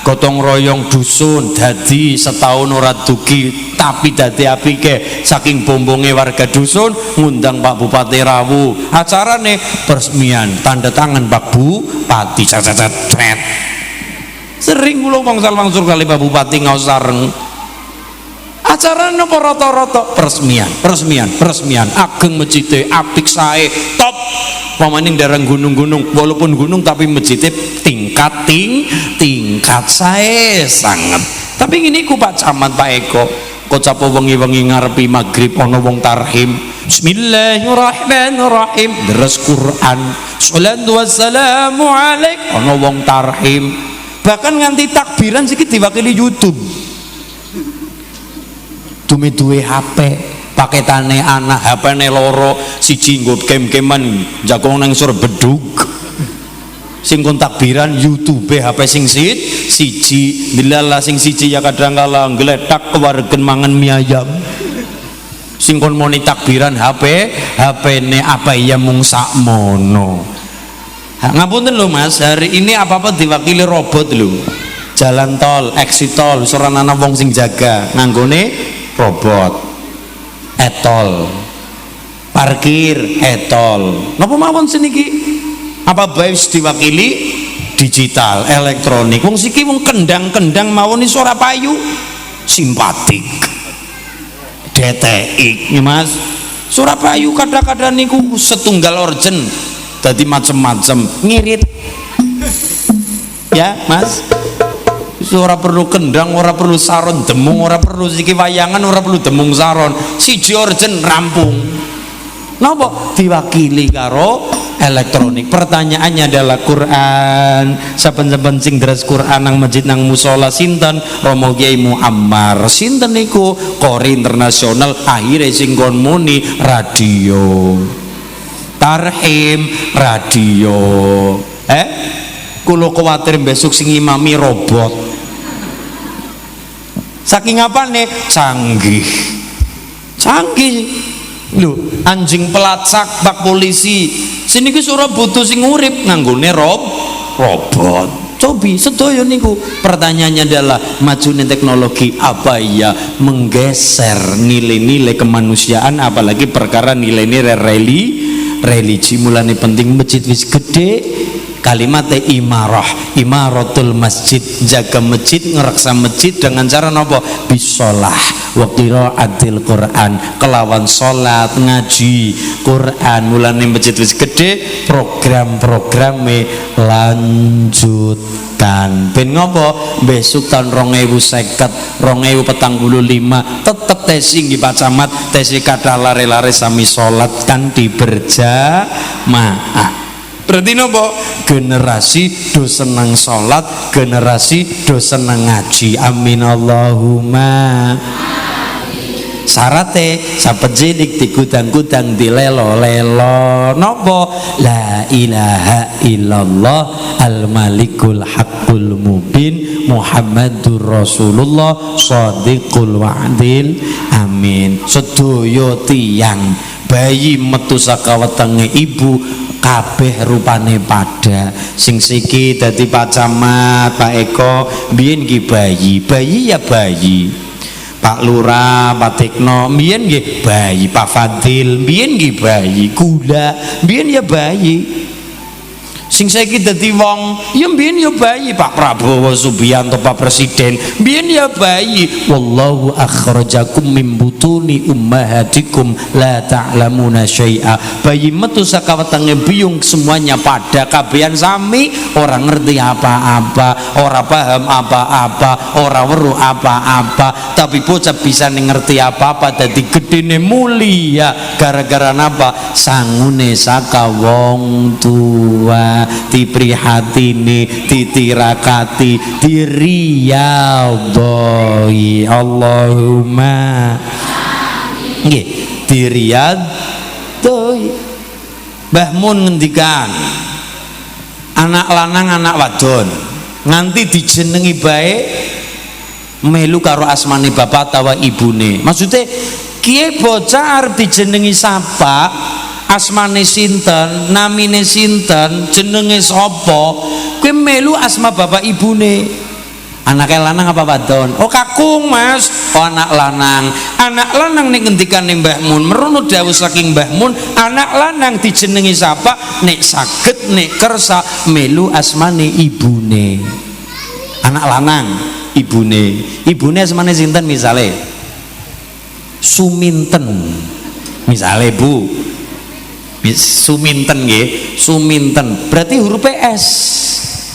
gotong royong dusun dadi setahun ora dugi tapi dadi apike saking bombonge warga dusun ngundang Pak Bupati Rawu. Acarane peresmian tanda tangan Pak Bupati. Sering kula wangsal kali Pak Bupati ngaos sareng. acara napa rata-rata peresmian ageng masjide apik sae top pamaning darang gunung-gunung walaupun gunung tapi masjidnya tingkat sae sangat. Tapi ngene ku Pak Camat Pak Eko kok capo wengi-wengi ngarepi maghrib ana wong tarhim Bismillahirrahmanirrahim deres Quran sholatu wassalamu alaik ana wong tarhim bahkan nganti takbiran sikit diwakili YouTube duwe HP paketane anak HP-ne loro siji nggo kem-keman jagong nang sur bedug sing kon takbiran YouTube HP sing siji dilala sing siji ya kadang kala ngletak kewaregen mangan mie ayam sing kon moni takbiran HP-ne apa iya mung sakmono. Ngapunten lho Mas, hari ini apa-apa diwakili robot lho. Jalan tol, exit tol, soran ana wong sing jaga nganggone robot. Etol. Parkir etol. Napa mawon seniki? Apa bae diwakili digital, elektronik. Wong siki wong kendang-kendang mawon iso ora payu. Simpatik. DTX ya Mas. Surapayu kadang-kadang niku setunggal orjen dadi macem-macem ngirit ya Mas. Ora perlu kendang, ora perlu saron demung, ora perlu siki wayangan, ora perlu demung saron, siji orjen rampung. Napa diwakili karo elektronik. Pertanyaannya adalah Quran saben-saben sing deres Quran nang masjid nang musola sinten Romo Kiai Muammar sinten niku Qori internasional akhire sing kon muni radio tarhim radio kula kuwatir besok sing imami robot saking apane canggih lho anjing pelacak pak polisi sini ki ora butuh sing urip nganggone robot cobi sedaya niku. Pertanyaannya adalah majunya teknologi apa ya menggeser nilai-nilai kemanusiaan apalagi perkara nilai-nilai religi. Mulane penting masjid wis gede kalimatnya imaratul masjid jaga masjid ngeraksa masjid dengan cara nopo bisolah wa qiraatil Quran kelawan salat ngaji Quran. Mulane masjid wis gede program-programe lanjutkan ben ngopo besok tahun 2050 2045 tetep tesi nggih Pak Camat tesi kathah lare-lare sami salat kan diberjamaah. Berarti nopo generasi do seneng sholat generasi do seneng ngaji amin Allahumma syarate sapejidik digudang-gudang dilelo-lelo nopo la ilaha illallah al malikul haqqul mubin Muhammadur Rasulullah shadiqul wa'dil amin. Sedaya tiyang bayi metu saka wetenge ibu kabeh rupane pada sing siki dadi Pak Camat Pak Eko biyen nggih bayi ya bayi Pak Lurah Pak Tekno biyen nggih bayi Pak Fadil biyen nggih bayi Gula biyen ya bayi sing saiki dadi wong ya mbiyen ya bayi Pak Prabowo Subianto Pak Presiden mbiyen ya bayi wallahu akhrajakum min butuni ummahatikum la ta'lamuna syai'a bayi metu saka wetenge biyung semuanya pada kabehan sami orang ngerti apa-apa ora paham apa-apa ora weruh apa-apa tapi bocah bisa ngerti apa-apa dadi gedene mulia gara-gara napa sangune saka wong tua diprihatini ditirakati diriyadhoi Allahumma nggih diriyadhoi. Mbah Mun ngendikan anak lanang anak wadon nganti dijenengi bae melu karo asmane bapak tawa ibune maksudnya kiye bocah arep dijenengi sapa asmane sinten, namine sinten, jenenge sapa, kowe melu asma bapak ibune. Anake lanang apa wadon? Oh kakung Mas, oh anak lanang. Anak lanang ning ngendikane Mbah Mun, merono dawuh saking Mbah Mun, anak lanang dijenengi sapa? Nek saged nek kersa melu asmane ibune. Anak lanang ibune. Ibune asmane sinten misale? suminten. Misalnya Bu, suminten nggih, suminten berarti huruf S.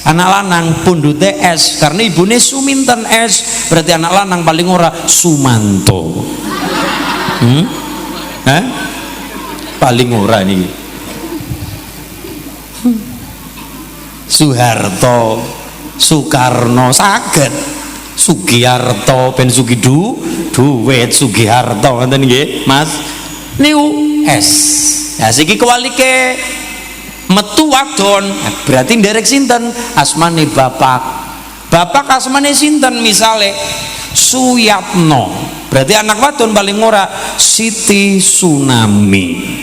Anak lanang pundute S karena ibune suminten S, berarti anak lanang paling ora Sumanto. Paling ora nih. Soeharto, Soekarno saged, Sugiarto ben Sugidu, duit Sugiharto ngoten nggih, Mas. Niku S. Ya siki kewalike metu wadon berarti nderek sinten asmane bapak. Bapak asmane sinten misale Suyatno berarti anak wadon paling ora Siti Tsunami,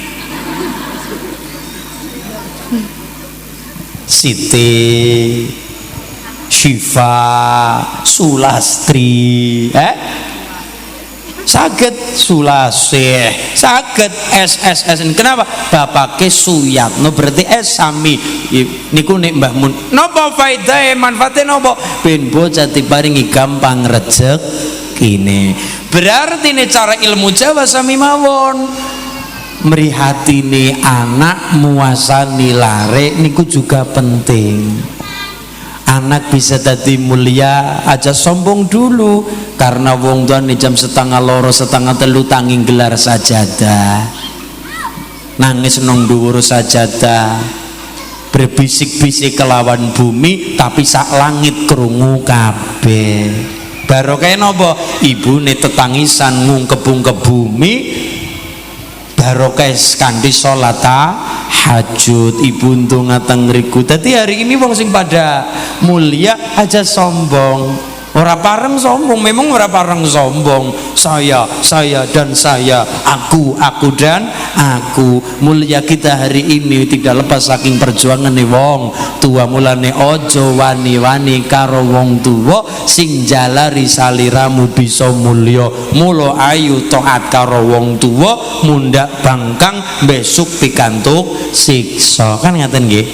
Siti Syifa Sulastri saged Sulasih, saged SSS. Kenapa? Bapake Suyatno berarti S sami. Niku nek Mbah Mun. Napa faedahe, manfaate napa? Ben bocah diparingi gampang rezekine. Berarti nek cara ilmu Jawa sami mawon. Mrihatine anak muasani lare niku juga penting. Anak bisa jadi mulia aja sombong dulu karena wong tuane jam 2:30 2:30 tanging gelar sajadah, nangis nang dhuwur sajadah, berbisik-bisik kelawan bumi tapi sak langit krungu kabeh. Barokah napa? Ibune tetangisan ngungkep-ungkep bumi, barokah kanthi salat tahajud, ibu untung ngateng ngriku. Dadi hari ini wong sing pada mulia aja sombong, ora pareng sombong, memang ora pareng sombong. Saya dan saya, aku dan aku. Mulia kita hari ini tidak lepas saking perjuangan nih wong tua. Mulane ojo wani-wani karo wong tua, sing jalari saliramu bisa mulya. Mula ayu taat karo wong tua, mundak bangkang besok pikantuk siksa. Kan ngaten nggih.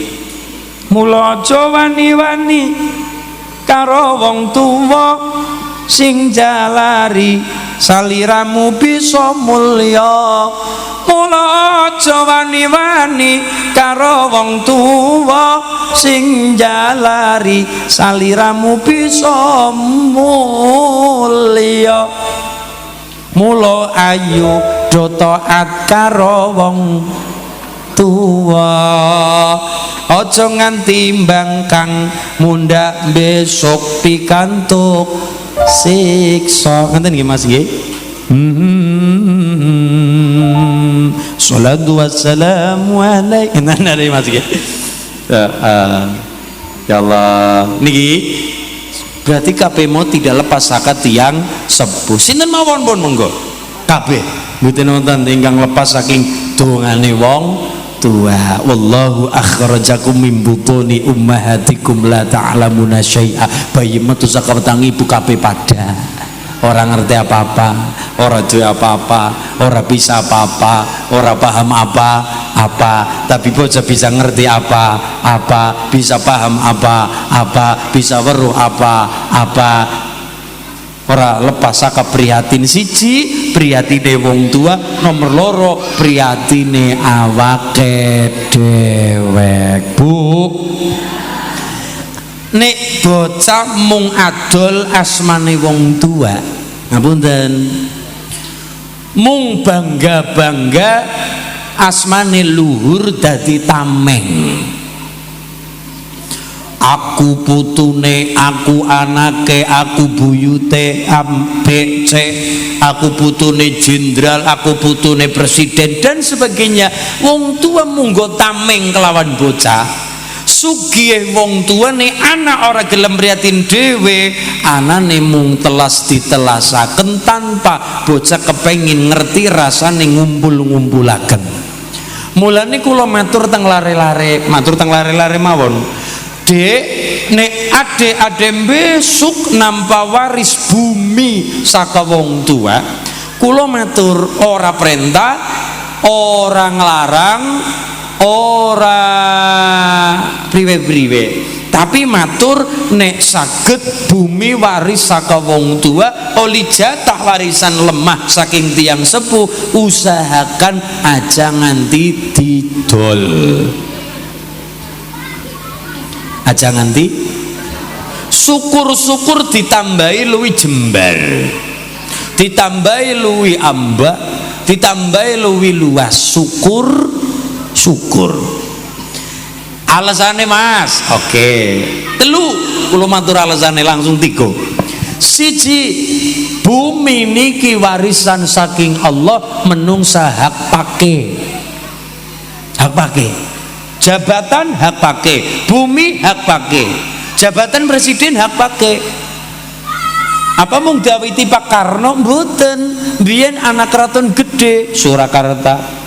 Mula ojo wani-wani karo wong tua, sing jalari saliramu bisa mulya. Mula aja wani-wani karo wong tuwa, sing jalari saliramu bisa mulya. Mula ayu do taat karo wong tuwa, aja nganti mbangkang mundak besok pikantuk siksa. Ngeten nggih Mas nggih. Sholatu wassalamu alaihi. Ngeten Mas nggih. Ya Allah niki berarti kabeh mau tidak lepas saka tiyang sepuh. Sinten mawon pun monggo. Kabeh mboten wonten ingkang lepas saking dongane wong tua. Wallahu akhrajakum min butuni ummahatikum la ta'lamuna syai'a. Bayi metu saka weteng ibu kabeh pada orang ngerti apa-apa, orang duwe apa-apa, orang bisa apa-apa, orang paham apa-apa, tapi bocah bisa ngerti apa-apa, bisa paham apa-apa, bisa weruh apa-apa. Ora lepas saka prihatin siji, prihatine wong tua, nomor loro prihatine awake dewek. Bu, nek bocah mung adol asmane wong tua, ngapunten, mung bangga-bangga asmane luhur dadi tameng. Aku putune, aku anake, aku buyute ambek cek, aku putune jenderal, aku putune presiden dan sebagainya. Wong tua munggo tameng kelawan bocah. Sugih wong tuane anak ora gelem prihatin dhewe, anane mung telas ditelasaken tanpa bocah kepengin ngerti rasane ngumpul-ngumpulaken. Mulane kula matur teng lare-lare mawon. Dek, nek ade besok nampa waris bumi saka wong tua, kula matur ora perintah, ora nglarang, ora priwe-priwe. Tapi matur nek saged bumi waris saka wong tua, oli jatah warisan lemah saking tiang sepuh, usahakan aja nganti didol. Aja nganti syukur-syukur ditambahi luwi jembar, ditambahi luwi ambak, ditambahi luwi luas. Syukur alasannya mas, oke. Telu kula matur alasannya langsung 3. Siji, bumi niki warisan saking Allah, menungsa hak pake. Jabatan hak pake, bumi hak pake, jabatan presiden hak pake. Apa mung dawiti Pak Karno? Mboten. Biyen anak keraton gede Surakarta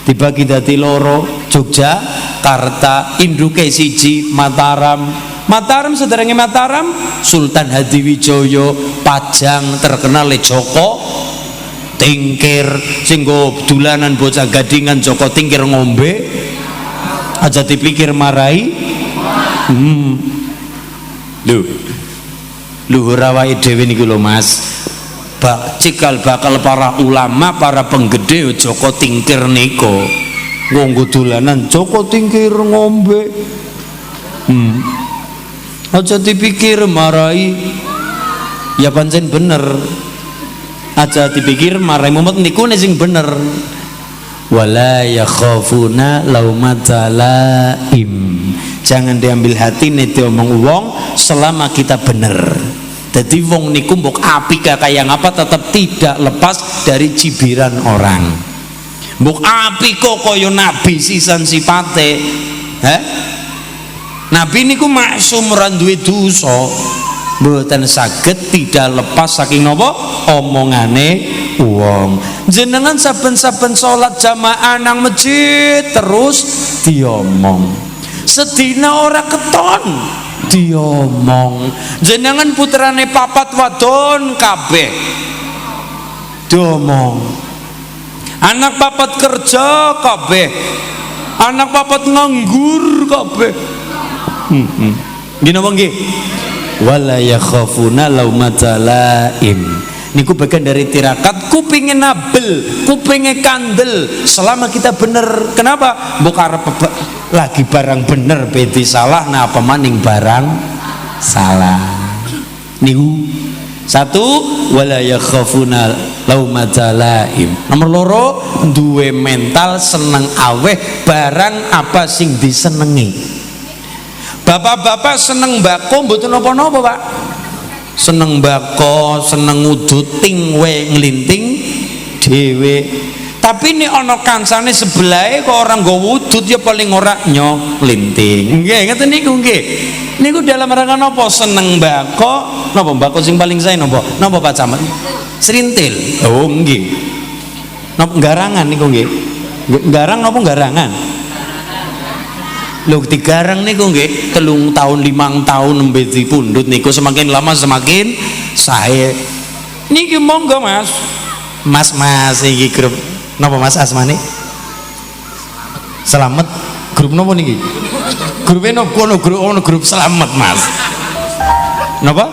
dibagi dadi loro, Yogyakarta, induke siji Mataram. Mataram sederenge Mataram Sultan Hadiwijaya, Pajang terkenal le Joko Tingkir, sing go dolanan bocah gadingan Joko Tingkir ngombe aja dipikir marai. Luhur awake dhewe niku lho Mas, cikal bakal para ulama, para penggede Joko Tingkir niku nggo dolanan Joko Tingkir ngombe. Aja dipikir marai, ya pancen bener. Aja dipikir marai mumet niku sing bener. Wala yakhafuna laumata laim. Jangan diambil hati nek diomong wong selama kita bener. Jadi wong niku mbok apik kaya ngapa tetap tidak lepas dari cibiran orang. Mbok apik kok kaya nabi sisan sipate. Nabi niku maksum ora duwe dosa. Mboten saged tidak lepas saking napa omongane wong. Jenengan saben-saben salat jamaah nang masjid terus diomong. Sedina ora keton diomong. Jenengan putrane papat wadon kabeh diomong. Anak papat kerja kabeh. Anak papat nganggur kabeh. Gini apa nggih? Wala yakhafuna laumata laim. Niku bagian dari tirakat kupingin nabel, kupingin kandel selama kita bener. Kenapa? Bukan lagi barang bener beti salah, nah apa maning barang salah. Niku satu, wala yakhafuna laumata laim. Nomor loro, duwe mental seneng aweh barang apa sing disenengi. Bapak-bapak seneng bako mboten napa-napa Pak. Seneng bako, seneng ngudut tingwe nglinting dhewe. Tapi nek ana kancane sebelahe kok ora nggo wudut ya paling ora nglinting. Nggih, ngeten niku nggih. Niku dalam rangka napa? Seneng bako, napa bako sing paling sae napa? Napa Pak Camat? Serintil. Oh nggih. Napa garangan niku nggih? Garang napa garangan? Lho digarang niku nggih 3 tahun 5 tahun nembe dipundhut niku semakin lama semakin sae. Niki monggo Mas. Mas iki grup napa Mas asmane? Selamat. Grup napa niki? Grupe ono grup Selamat Mas. Napa?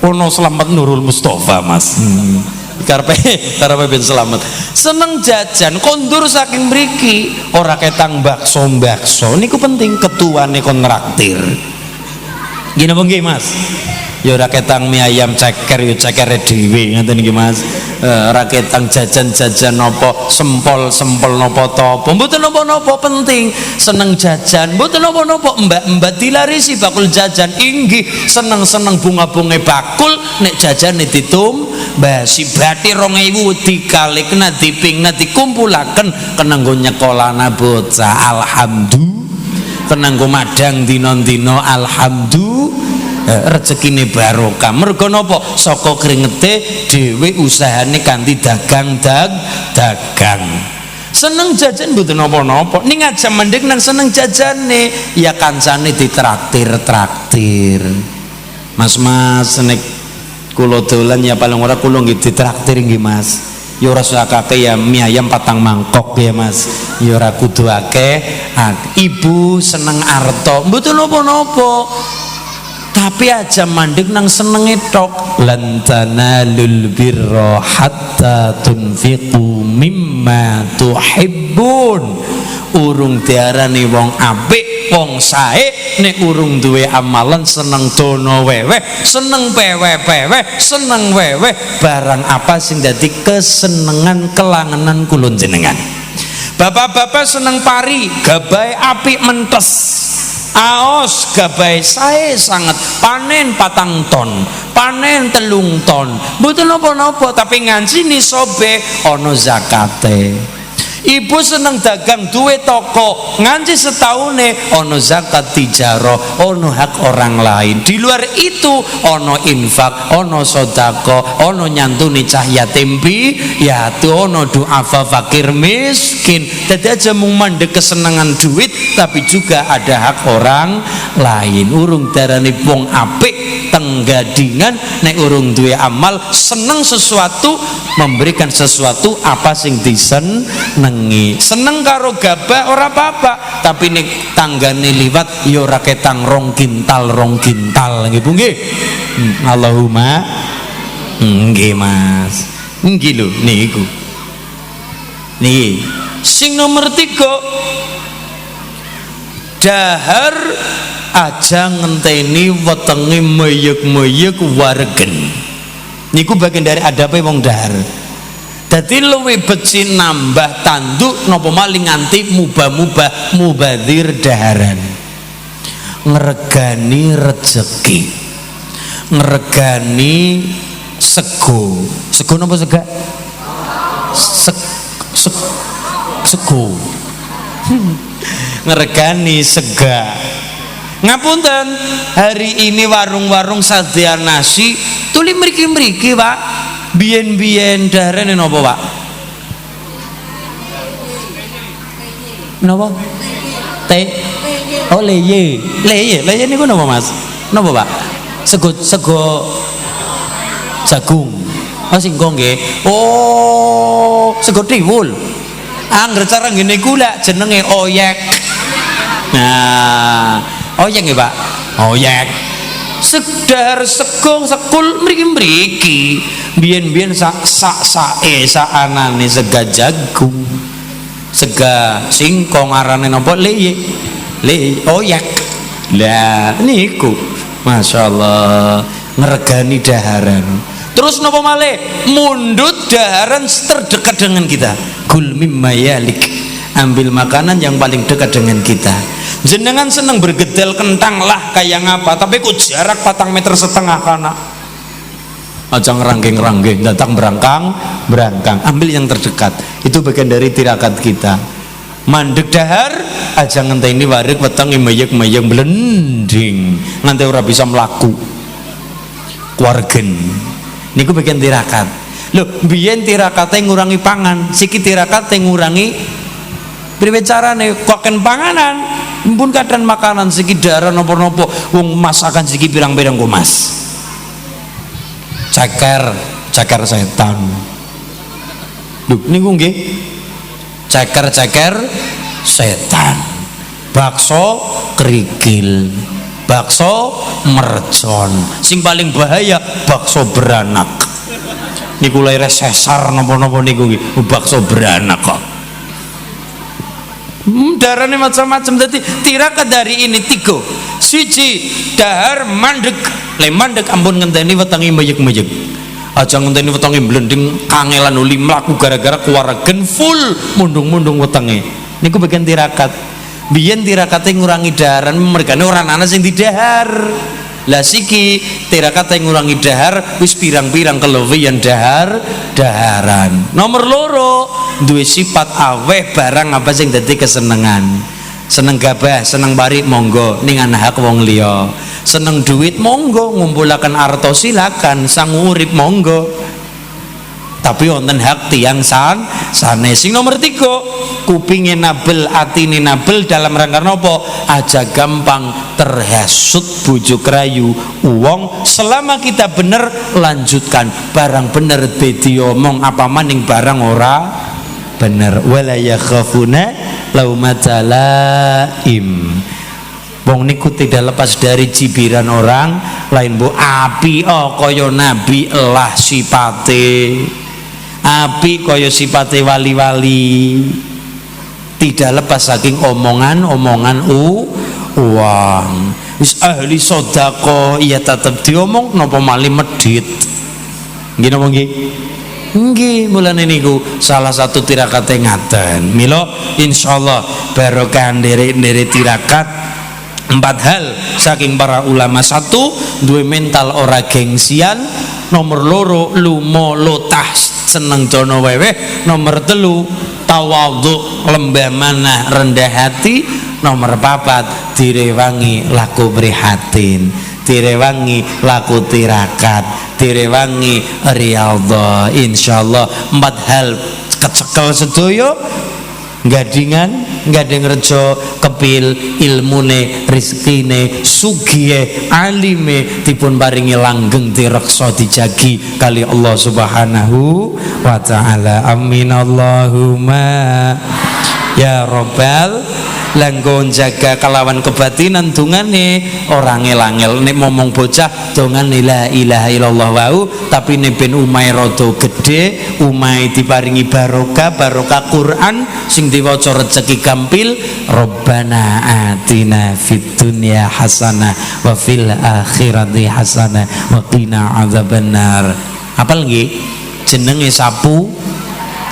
Ono Selamat Nurul Mustafa Mas. Karepe ben selamat. Seneng jajan kondur saking mriki ora ketang bakso niku penting ketuane kon nraktir. Nggih napa nggih Mas? Ya ora ketang mie ayam ceker ya cekere dhewe ngoten nggih Mas. Ora ketang jajan-jajan napa sempol napa to. Mboten napa-napa penting seneng jajan. Mboten napa-napa mbak-mbak dilarisi bakul jajan inggih seneng-seneng bunga-bunga bakul nek jajane basi bati 2000 dikalikna dipingna dikumpulaken kenanggo nyekolana bocah alhamdulillah kenanggo madang dina-dina alhamdulillah rezekine barokah. Mergo napa? Saka kringete dhewe usahane kanthi dagang. Seneng jajan mboten napa-napa. Ning aja mending nang seneng jajane ya kancane ditraktir. Mas nek kula dolan ya paling ora kula nggih ditraktir nggih Mas. ya ora sakake ya mie ayam 4 mangkok ya Mas, ya ora kudu akeh. Ibu seneng arta mboten napa-napa, tapi aja mandek nang senenge tok. Lan tanalul birra hatta tunfiqu mimma tuhibbun. Urung diarani wong apik, wong sae nek urung duwe amalan seneng dono weweh, seneng peweh-peweh, seneng weweh barang apa sing dadi kesenengan kelangenan kula jenengan. Bapak-bapak seneng pari, gabahe apik mentes. Aos gabahe sae sanget, panen 4 ton, panen 3 ton, mboten napa-napa tapi nganci nisobe ana zakate. Ibu seneng dagang duwe toko, nganci setahune ono zakat tijarah, ono hak orang lain. Di luar itu ono infak, ono sodako, ono nyantuni cah yatim piatu, ono duafa fakir miskin. Jadi aja mung mandek kesenangan duit, tapi juga ada hak orang lain. Urung darani wong apik tenggadingan nek urung duwe amal seneng sesuatu, memberikan sesuatu apa sing disenengi. Seneng karo gabah ora apa-apa, tapi nek tanggane liwat ya ora ketang 2 kintal nggih Bu nggih. Allahumma nggih Mas. Nggih lho niku. Niki sing nomor 3, dahar aja ngenteni wetenge meyek-meyek wargen. Niku bagian dari adabe wong dahar. Dadi luwih becik nambah tanduk napa maling nganti mubah-mubah mubadir daharan. Ngregani rejeki, ngregani sego. Sego napa sega? Sego. Ngregani sega. Ngapunten, hari ini warung-warung sadia nasi tuli mriki-mriki Pak. Biyen-biyen daharane napa Pak? Napa? Oh leye niku napa Mas? Napa Pak? Sego jagung. Oh singkong nggih. Oh, sego tiwul. Angger cara ngene iku lak jenenge oyek. Nah, oyek nggih Pak. Oyek. Sedar segong sekul mriki-mriki. Biyen-biyen sak-sae saanane sega jagung. Sega singkong arane napa leye. Oyek. Lah niku masyaallah ngregani daharan. Terus napa malih? Mundut daharan terdekat dengan kita. Kul mimma yalik. Ambil makanan yang paling dekat dengan kita. Jenengan seneng bergedel kentang lah kayak ngapa, tapi kok jarak 4,5 meter kana. Aja ngeranggeng-ranggeng, datang berangkang. Ambil yang terdekat. Itu bagian dari tirakat kita. Mandek dahar aja ngenteni warik wetenge meyek-meyek blending nganti ora bisa mlaku. Kuargen. Niku bagian tirakat. Lho, biyen tirakate ngurangi pangan, siki tirakate ngurangi priwe carane koken panganan. Mumpun kadang makanan siki darah nopo-nopo wong masakan siki pirang-pirang kok Mas. Ceker setan. Lho niku nggih. Ceker setan. Bakso kerikil. Bakso mercon. Sing paling bahaya bakso beranak. Niku lair sesar napa-napa niku nggih. Bakso beranak kok. Darane macam-macam. Dadi tirakat dari ini 3. Siji dahar mandek. Le mandek ampun ngenteni wetenge meyek-meyek. Aja ngenteni wetenge blending kangelan uli mlaku gara-gara kuwaregen full mundung-mundung wetenge. Niku bagian tirakat. Biyen tirakate ngurangi daharan mergane ora ana sing didahar. Lah siki tirakate ngurangi dahar wis pirang-pirang keluwihan daharan. Nomor 2 duwe sifat aweh barang apa sing dadi kesenengan. Seneng gabah, seneng pari monggo ning ana hak wong liya. Seneng duit monggo ngumpulaken arta silakan, sang urip monggo. tapi wonten hak tiyang sanes. Sing nomor 3, kupinge nabel, atine nabel dalam rangka napa? Aja gampang terhasut bujuk rayu uang. Selama kita bener lanjutkan, barang bener bedi omong, apa maning barang ora bener. Wala yakhafuna laumata laim. Wong niku tidak lepas dari cibiran orang lain. Bu api kaya nabi elah sipate, api kaya sipate wali-wali, tidak lepas saking omongan uang. Wis ahli sedekah iya tetep diomong napa malih medhit. Nggih napa nggih? Nggih, mulane niku salah satu tirakate ngaten. Mila insyaallah barokah nderek-nderek tirakat 4 hal saking para ulama. 1, duwe mental ora gengsian. Nomor 2, lumo lotah seneng dono weweh. Nomor 3, tawadhu lembah manah rendah hati. Nomor 4, direwangi laku prihatin, direwangi laku tirakat, direwangi riyadhah. Insyaallah 4 hal kecekel sedaya. Gadingan, gading rejo, kepil, ilmune, rizkine, sugiye, alime, dipun paringi langgeng direksa dijagi kali Allah Subhanahu wa ta'ala. Amin Allahumma ya Rabbal. Langgon jaga kelawan kebatinan dungane orang ngel-ngel nek momong bocah dongane la ilaha illallah wau, tapi nek ben umahe rada gedhe, umahe diparingi barokah Quran sing diwaca rezeki gampil. Rabbana atina fid dunya hasanah wa fil akhirati hasanah wa qina adzabannar. Apal nggih jenenge sapu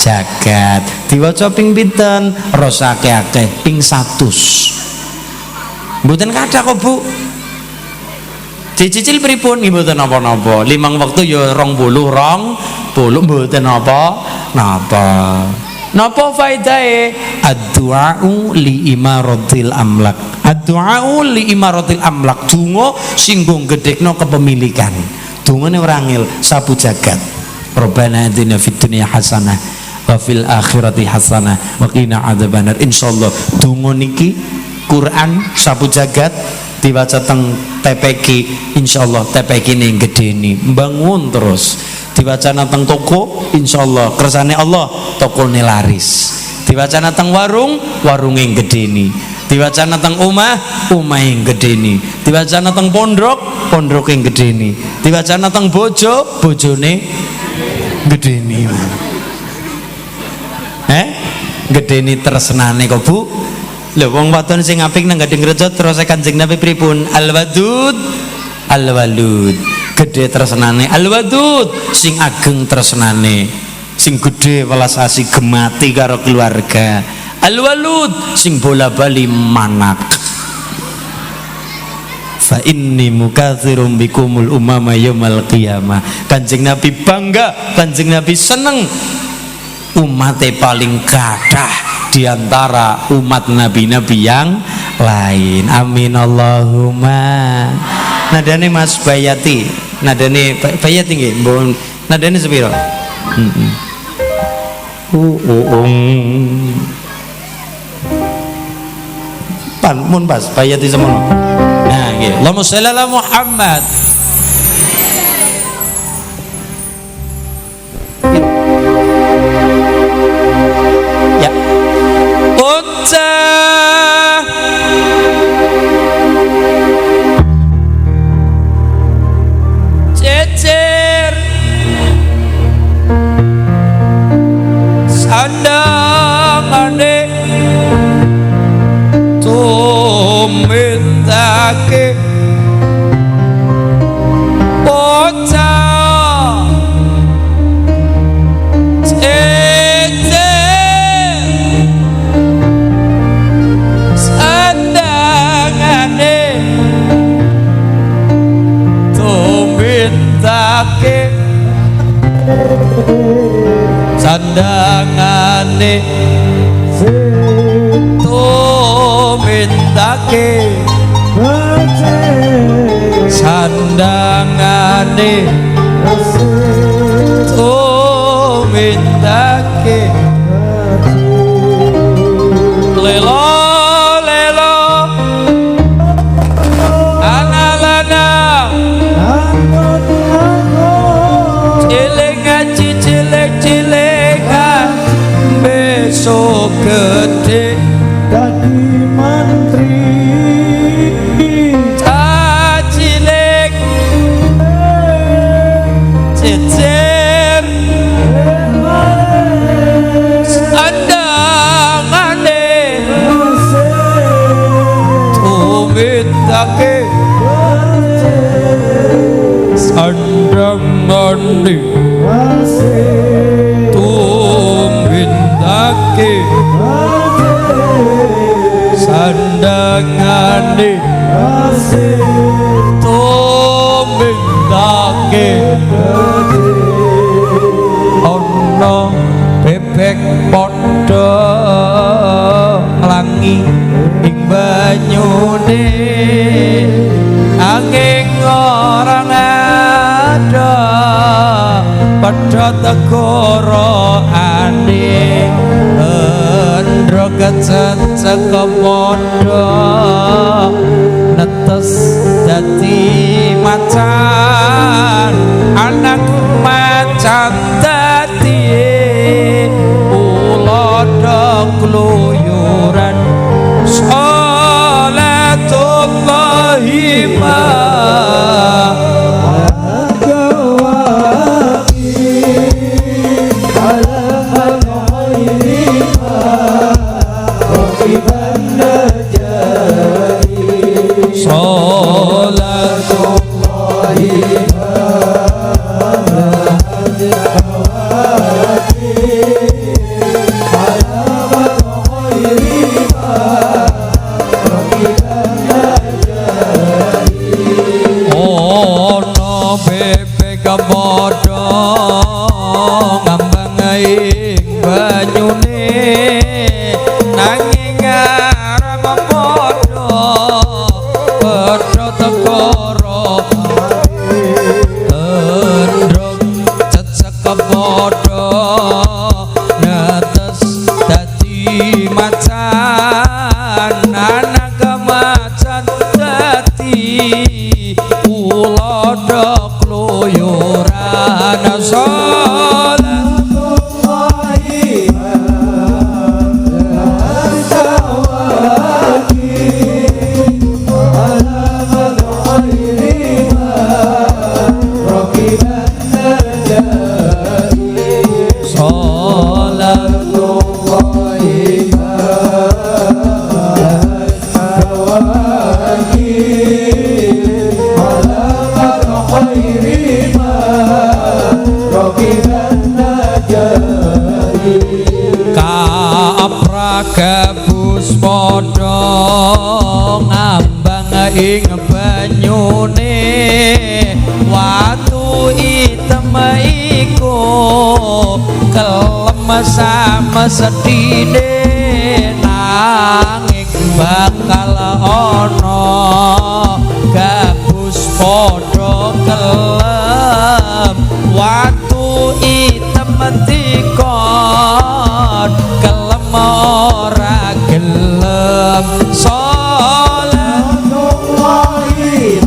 jagat, diwaca ping pinten? Rasa akeh-akeh ping 100. Mboten kathah kok Bu. Dicicil pripun? Mboten napa-napa. 5 wektu ya 20 mboten napa-napa. Napa faedahe? Ad-du'a'u li imaratil amlak. Ad-du'a'u li imaratil amlak. Donga sing gedhekno kepemilikan. Dongane ora angel, sapu jagat. Rabbana atina fid dunya hasanah wa fil akhirati hasanah wa qina adzabannar. Insyaallah donga niki Quran sapu jagat diwaca teng TPQ, insyaallah TPQ ini gedeni bangun terus. Diwaca teng toko, insyaallah kersane Allah tokone laris. Diwaca teng warung, warunge gedeni. Diwaca teng omah, omahe gedeni. Diwaca teng pondok, pondoke gedeni. Diwaca teng bojo, bojone gedeni. Gedeni tresnane kok Bu. Lho wong wadon sing apik nang Gading Rejo terus Kanjeng Nabi pripun? Al-wadud al-walud. Gedhe tresnane al-wadud, sing ageng tresnane, sing gedhe welas asih gemati karo keluarga. Al-walud, sing bola-bali manak. Fa inni mukatsirum bikumul umama yaumal qiyamah. Kanjeng Nabi bangga, Kanjeng Nabi seneng umatnya paling kathah diantara umat nabi-nabi yang lain. Amin Allahumma. Nadane Mas Bayati, nadane Bayati nggih, mbon nadane sepiro? Pan mun pas Bayati semono. Nah nggih, Allahumma sholli ala Muhammad. Cecer sandangane tumindake bocah cecer sandangane tumindake sandangane tumindake sandangane tumindake tumindake lelo lelo analana cilik-cilik besok gede dadi mantri cilik cicir andangane tumitake andangane tumitake sandangane tumitake ana bebek padha nglangi ing banyune angin ora ada padha tegoroane endro kececek padha netes dadi macan anak macan dadi ulodo kluyuran salatullahi ma gabus padha ngambang ing banyune watu item iku kelem sedhine nanging bakal ana gabus padha kelem watu item tikon kelem ora gelem salatullahi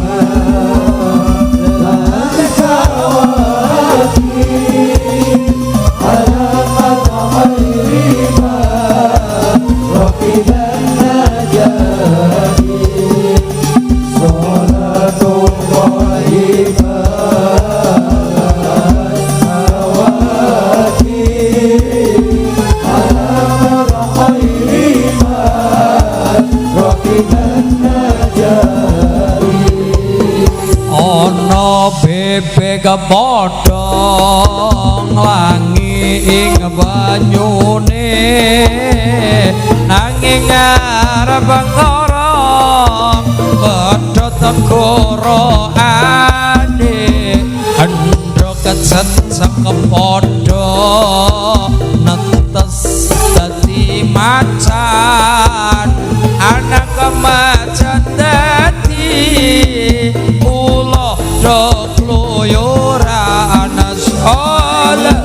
bebek padha nglangi ing banyune nanging arep ngorong padha tegoroane andro kececek padha netes dadi macan anak macan dadi ulo do kloyoran salat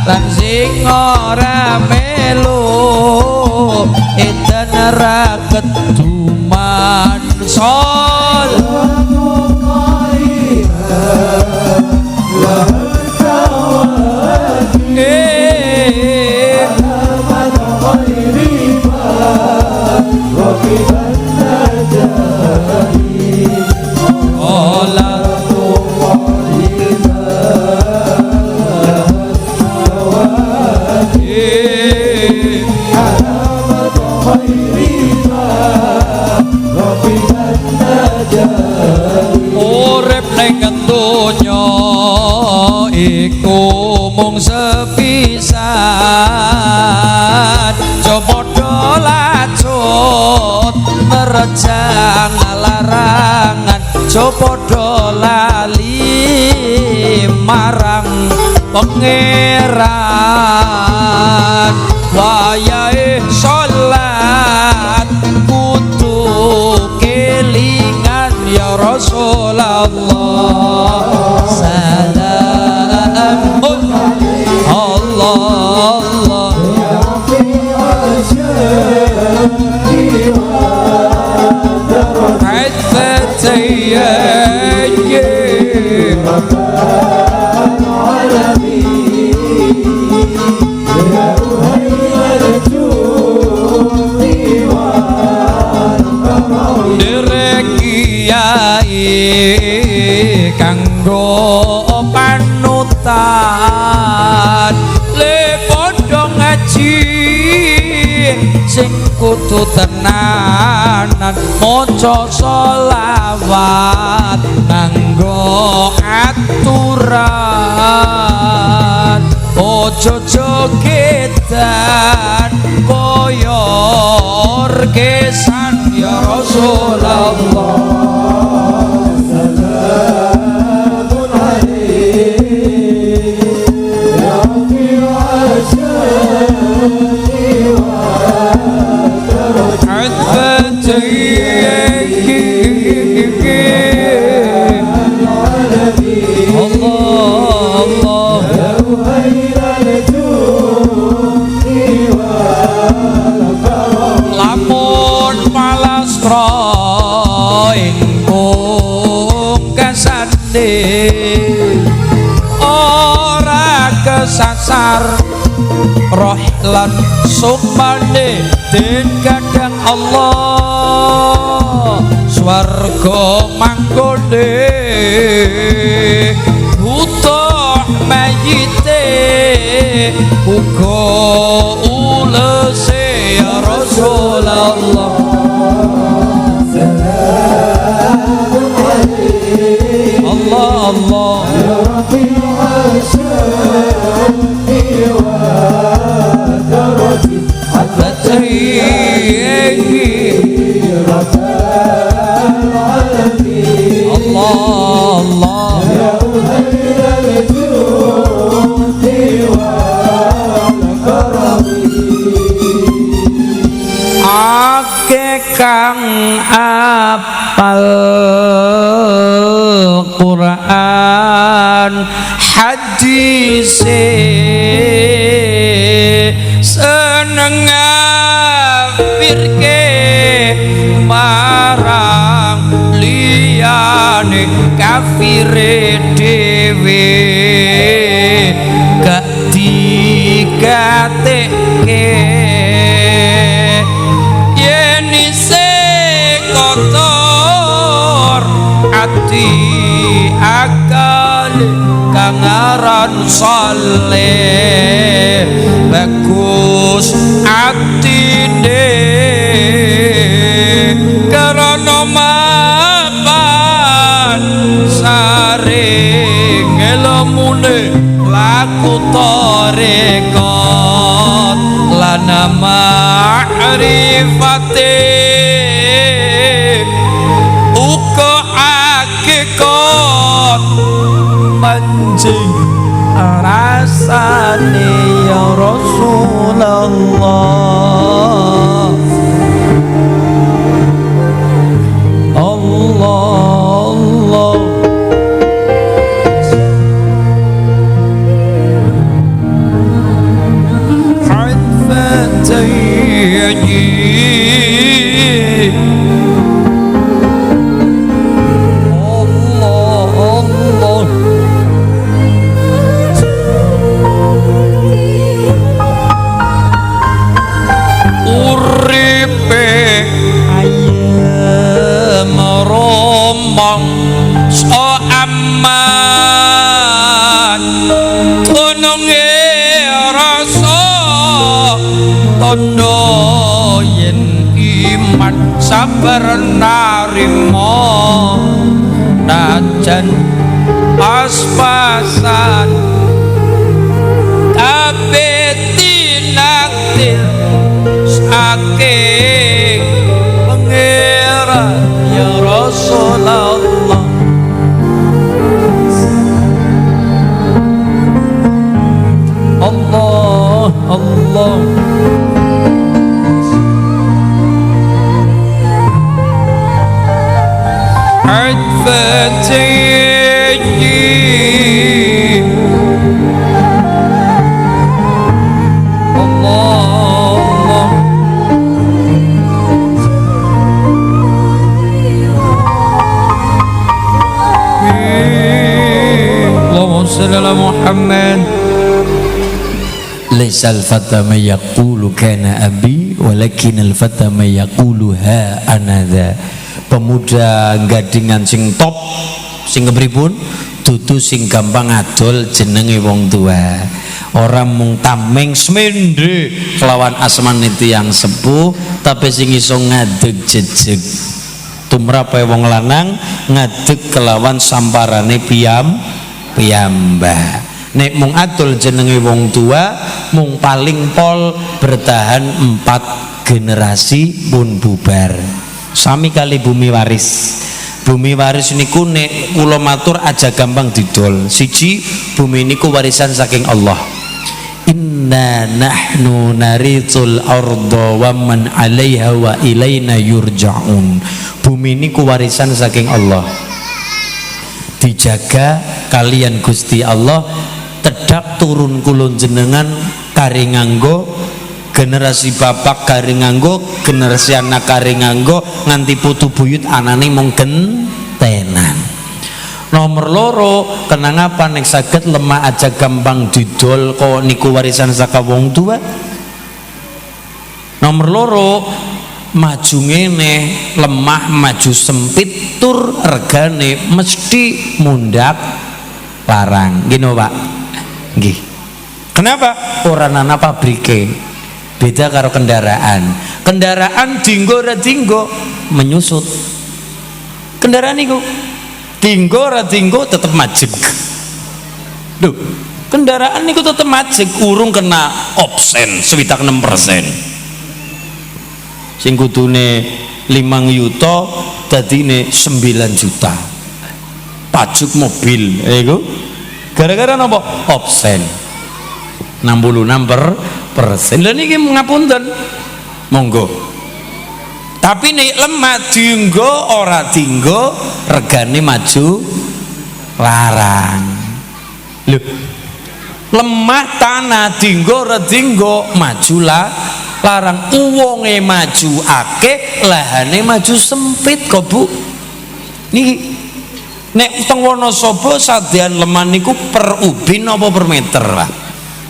lan sing ora melu edan ra keduman sol urip ning donya iku mung sepisan coba dolacut merejang larangan coba dolali marang pangeran wayahe salat kudu kelingan ya Rasulullah salamun Allah Allah kanggo panutan le padha ngaji sing kudu tenanan maca selawat nganggo aturan ojo jogedan koyo orkesan ya Rasulullah lamun palastra ingkung kasande ora kesasar roh lan sumane den kadang Allah swarga manggone butuh mayite uga ulese ya Rasulullah Allah Allah ya Rabbi kang apal Quran hadise seneng ngafirke marang liyane kafire dhewe gak digatekke ati akal kangaran saleh bagus atine karana mapan saring ilmune laku tarekat lan ma'rifate mancing rasane ya Rasulullah Allah Allah tondo yen iman sabar narimo najan pas-pasan kabeh tinaktir saking pangeran ya Rasulullah. Allah Allah Muhammad. Laisal fata ma yaqulu kana abi walakin al fata ma yaqulu ha anadha. Pemuda gadingan sing top sing kepripun dudu sing gampang adol jenenge wong tua. Orang mung tameng semende kelawan asmane tiyang sepuh tapi sing iso ngadeg jejeg tumrape wong lanang ngadeg kelawan samparane piyambak. Nek mung adol jenenge wong tua mung paling pol bertahan 4 generasi pun bubar. Sami kali bumi waris. Bumi waris niku nek kula matur aja gampang didol. Siji, bumi niku warisan saking Allah. Inna nahnu narithul arda wa man 'alaiha wa ilaina yurja'un. Bumi niku warisan saking Allah. Dijaga kalian Gusti Allah, tedak turun kulon jenengan kari nganggo, generasi bapak kari nganggo, generasi anak kari nganggo, nganti putu buyut anane mung gentenan. Nomor loro, kenang apa nek saged lemah aja gampang didol kok niku warisan saka wong tua. Nomor loro, maju ngene lemah maju sempit tur regane mesti mundak larang. Gini Pak. Nggih. Kenapa? Ora ana pabrike. Beda karo kendaraan. Kendaraan dinggo ora dinggo menyusut. Kendaraan niku dinggo ora dinggo tetep majeg. Duh, kendaraan niku tetep majeg urung kena obsen 76%. Sing kudune 5 yuta dadine 9 juta. Pajak mobil iku gara-gara napa? Obsen 66%. Lha niki ngapunten. Monggo. Tapi nek lemah dinggo ora dinggo regane maju larang. Lho. Lemah tanah dinggo ora dinggo maju larang. Uwonge maju akeh, lahane maju sempit kok Bu. Niki nek teng Wonosobo sadean lemah niku per ubin apa per meter lah?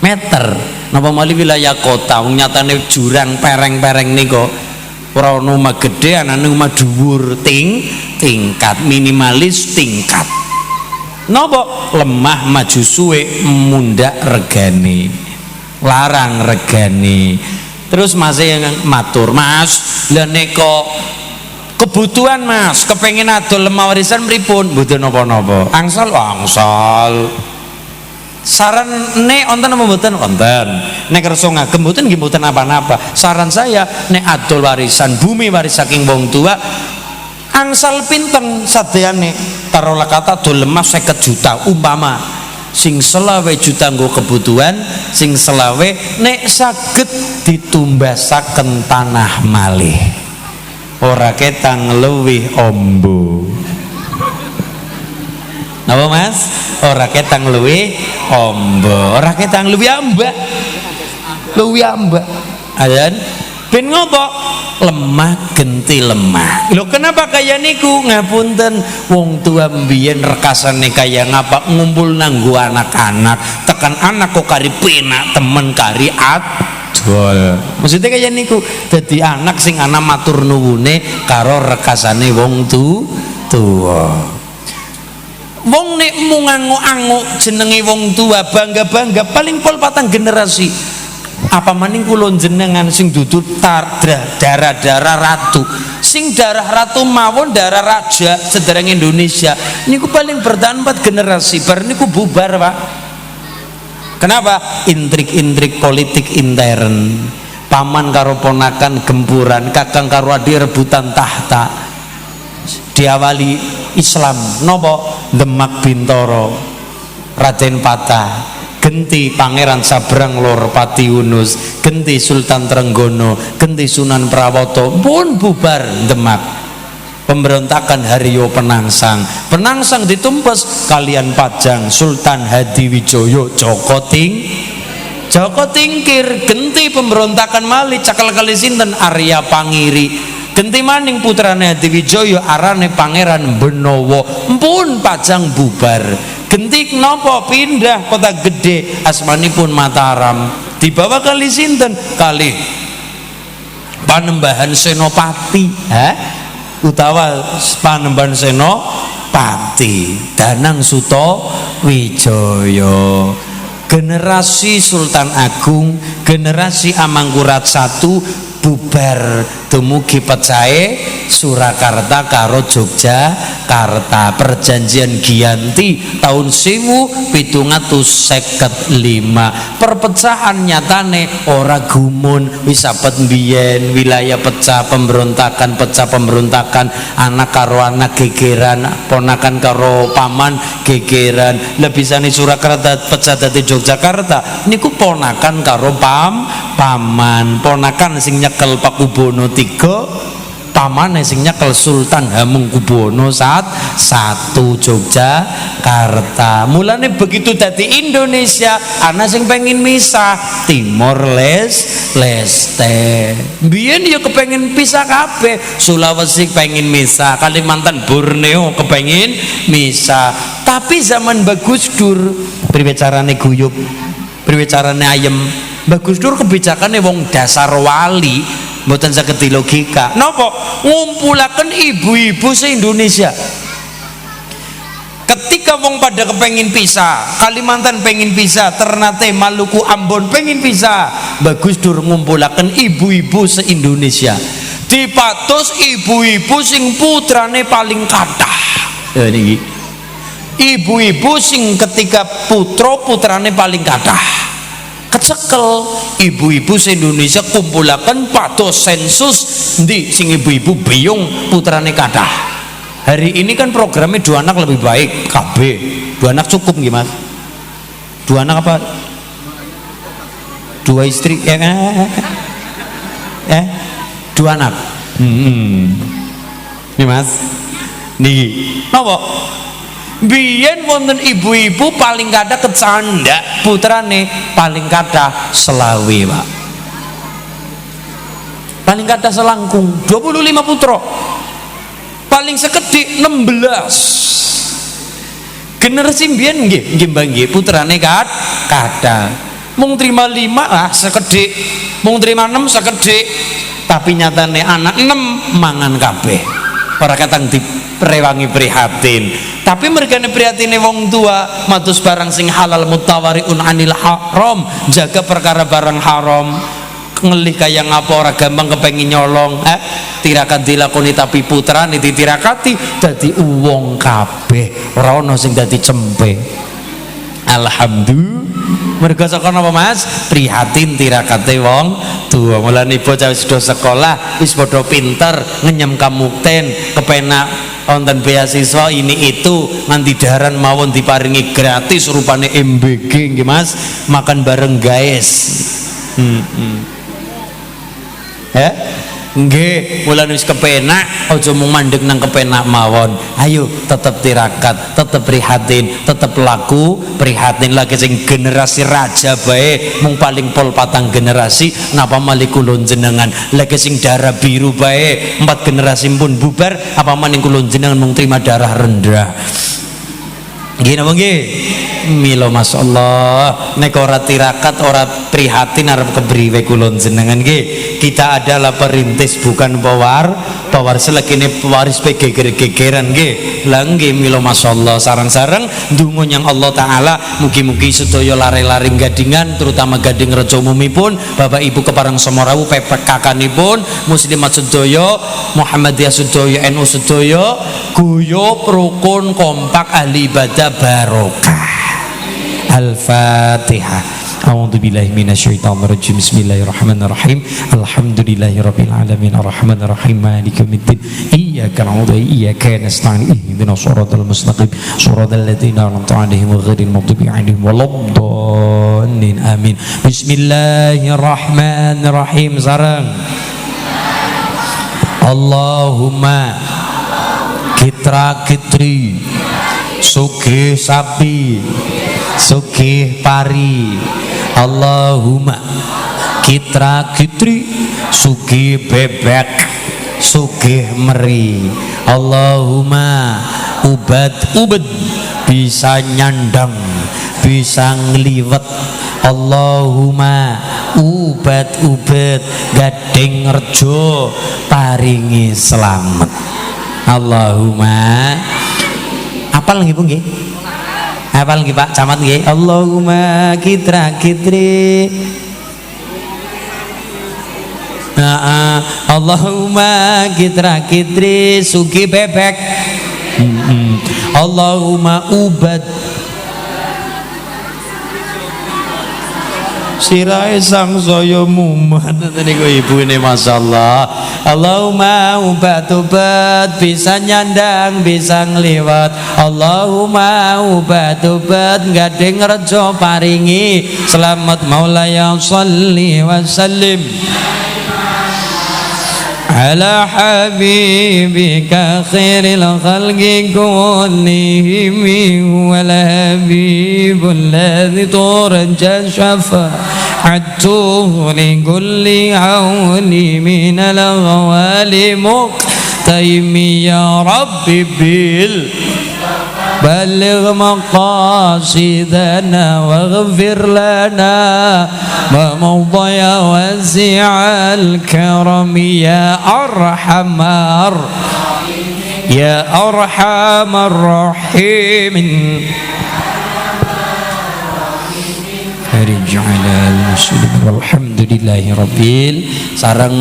Meter. Napa mali wilayah kota wong nyatane jurang pereng-pereng niku ora ono omah gedhe anane omah dhuwur tingkat minimalis tingkat. Napa lemah maju suwe mundak regane. Larang regane. Terus masih matur, Mas, lha nek kok kebutuhan Mas, kepengen adol lemah warisan pripun? Mboten napa-napa. Angsal. Saran nek wonten apa mboten? Wonten. Nek kersa ngagem mboten nggih mboten apa-apa. Saran saya nek adol warisan bumi waris saking wong tua angsal pinten sadeane? Taruhlah kata adol lemah 50 juta umpama. Sing 20 juta nggo kebutuhan, sing 20 nek saged ditumbasaken tanah malih. Ora ketang luwih ombo. Napa Mas? Ora ketang luwih ombo, ora ketang luwih ambak. Luwih ambak. Adan ben ngopo lemah genti lemah. Lho kenapa kaya niku? Ngapunten, wong tua mbiyen rekasane kaya ngapa ngumpul nanggo anak-anak, tekan anak kok kari penak temen kari adol. Maksudnya kaya niku, dadi anak sing ana matur nuwune karo rekasane wong tua. Wong nek mung anguk-anguk jenenge wong tua bangga-bangga paling pol patang generasi. Apa maning kula jenengan sing dudu darah ratu, sing darah ratu mawon darah raja sedereng Indonesia niku paling bertahan 4 generasi bar niku bubar, Pak. Kenapa? Intrik-intrik politik intern, paman karo ponakan gempuran, kakang karo adik rebutan tahta. Diawali Islam nopo Demak Bintoro, Raden Patah, genti Pangeran Sabrang Lor Pati Yunus, genti Sultan Trenggono, genti Sunan Prawoto, pun bubar Demak. Pemberontakan Haryo Penangsang ditumpes kalian Pajang Sultan Hadiwijoyo Joko Tingkir, genti pemberontakan Mali cakal kali sinten Arya Pangiri, genti maning putrane Hadiwijoyo arane Pangeran Benowo, pun Pajang bubar. Genti nopo pindah kota gede asmanipun Mataram, dibawa kali sinten kali Panembahan Senopati, utawa Panembahan Senopati Danang Suto Wijaya. Generasi Sultan Agung, generasi Amangkurat I bubar dumugi pecahe Surakarta karo Yogyakarta. Perjanjian Giyanti tahun 1755. Perpecahan nyatane ora gumun, wis abet mbiyen wilayah pecah pemberontakan, anak karo anak gegeran, ponakan karo paman gegeran. Lebisane Surakarta pecah dadi Yogyakarta niku ponakan karo paman, ponakan sing nyekel Pakubono III, pamane sing nyekel Sultan Hamengkubuwono I Yogyakarta. Mulane begitu dadi Indonesia ana sing pengin misah Timor Leste. Biyen ya kepengin pisah kabeh, Sulawesi pengin misah, Kalimantan Borneo kepengin misah. Tapi zaman Bagus Dur priwe carane guyub, priwe carane ayem. Bagus Dur kebijakannya wong dasar wali, mboten saged logika. Napa? Ngumpulaken ibu-ibu se-Indonesia. Ketika wong pada kepengin pisah, Kalimantan pengin pisah, Ternate, Maluku, Ambon pengin pisah, Bagus Dur ngumpulaken ibu-ibu se-Indonesia. Dipados ibu-ibu sing putrane paling kathah. Ya niki. Ibu-ibu sing ketika putrane paling kathah. Kecekel ibu-ibu se-Indonesia kumpulaken pados sensus ndi sing ibu-ibu biyung putrane kathah. Hari ini kan programnya 2 anak lebih baik KB. 2 anak cukup nggih Mas? 2 anak apa? 2 istri 2 anak. Nih Mas. Niki. Napa? Biyen wonten ibu-ibu paling kathah kecandak putrane paling kathah selawe, Pak. Paling kathah selangkung 25 putra. Paling sekedhik 16. Generasi mbiyen nggih Mbah nggih putrane kathah. Mung trima 5 sekedhik, mung trima 6 sekedhik. Tapi nyatane anak 6 mangan kabeh. Ora katang direwangi prihatin. Tapi mereka prihatine wong tua matus barang sing halal mutawariun anil haram, jaga perkara barang haram. Ngelih kaya ngapa ora gampang kepengin nyolong, tirakat dilakoni tapi putrane ditirakati dadi uwong kabeh, ora ana sing dadi cempe. Alhamdulillah. Mergo saka napa Mas? Prihatin tirakate wong tua. Mulane bocah wis do sekolah, wis padha pinter, ngenyem kamukten, kepenak wonten beasiswa ini itu, nganti daharan mawon diparingi gratis rupane MBG nggih Mas. Makan bareng guys. Nggih, mulane wis kepenak, aja mung mandeg nang kepenak mawon. Ayo tetep tirakat, tetep prihatin, tetep laku prihatin lagi sing generasi raja bae mung paling pol patang generasi napa malih kula jenengan lagi sing darah biru bae 4 generasi pun bubar apa maning kula jenengan mung terima darah rendah. Nggih napa nggih? Mila masyaallah nek ora tirakat ora prihatin arep kebriwe kula jenengan nggih. Kita adalah perintis bukan pawar selekine pewaris geger-gegeran nggih. Lah nggih mila masyaallah sareng-sareng ndonga nyang Allah taala mugi-mugi sedaya lare-lare gadingan terutama gading reca umumipun Bapak Ibu kepareng Somarawu PPKK-nipun muslimat sedaya Muhammadiyah sedaya NU sedaya guyub rukun kompak ahli ibadah barokah. Al-Fatihah. A'udzu billahi minasyaitonir rajim. Bismillahirrahmanirrahim. Alhamdulillahirabbil alamin arrahmanir rahim maliki yaumiddin. Iyyaka na'budu wa iyyaka nasta'in. Ihdinas shiratal mustaqim. Shiratal ladzina an'amta 'alaihim ghairil maghdubi 'alaihim waladdallin. Amin. Bismillahirrahmanirrahim. Sareng. Allahumma kitra kitri sugih sapi sugih pari. Allahumma kitra kitri sugih bebek sugih meri. Allahumma ubat bisa nyandang bisa ngliwet. Allahumma ubat gading rejo paringi selamat. Allahumma apal nggih Bu nggih? Apal nggih Pak Camat nggih? Allahumma kitra kitri. Allahumma kitra kitri sugi bebek. Allahumma ubat sirahe sang saya mumat niku ibune masyaallah. Allahumma ubat bisa nyandang bisa ngliwat. Allahumma ubat gading rejo paringi selamat. Maulaya sholli wa sallim ala habibika khairil khalqi kullihim wal habibul ladzi turja syafa'atuhu li kulli awli minal ghawali muqtaimi ya rabbi bil بلغ مقاصدنا واغفر لنا ما مضى يا واسع الكرم يا أرحم الراحمين Alhamdulillahi rabbil. Sareng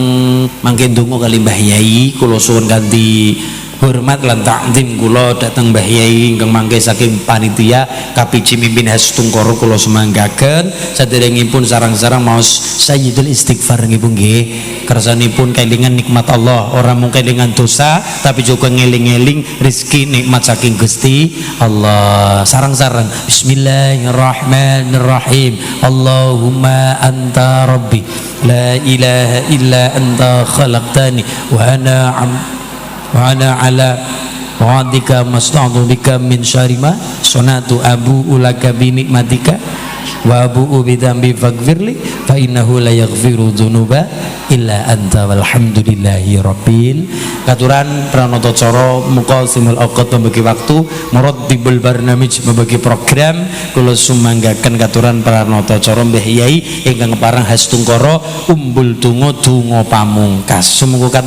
mangke ndonga kali Mbah Yai kula suwun kanthi hormat lan takdim kula dhateng Mbah Yai ingkang mangke saking panitia kapiji mimpin Hastungkara kula semanggaken saderengipun sareng-sareng maos sayyidul istighfar nggih kersanipun kelingan nikmat Allah ora mung kelingan dosa tapi juga ngeling-eling rezeki nikmat saking Gusti Allah. Sareng-sareng bismillahirrahmanirrahim. Allahumma anta rabbi la ilaha illa anta khalaqtani wa ana ala wa'adika masta'udhu bika min syarri ma sonatu abu'u laka bi nikmatika wa abu'u bidambi faghfirli fa innahu la yaghfiru dzunuba illa anta walhamdulillahi rabbil. Katuran pranata cara muqasimul awqat membagi waktu murattibul barnamij membagi program kula sumanggaken katuran pranata cara Mbah Yai ingkang parang Hastungkara umbul donga pamungkas. Sumangga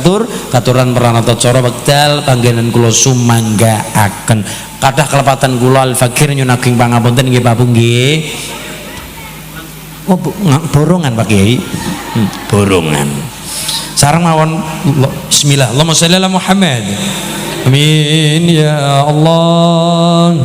katuran pranata cara wekdal panggenan kula sumanggaaken kathah kelepatan kula al-fakir nyunaking pangapunten nggih Pak Bu nggih. Oh borongan Pak Kiai. Borongan. Sareng mawon bismillah. Allahumma sholli ala Muhammad. Amin ya Allah.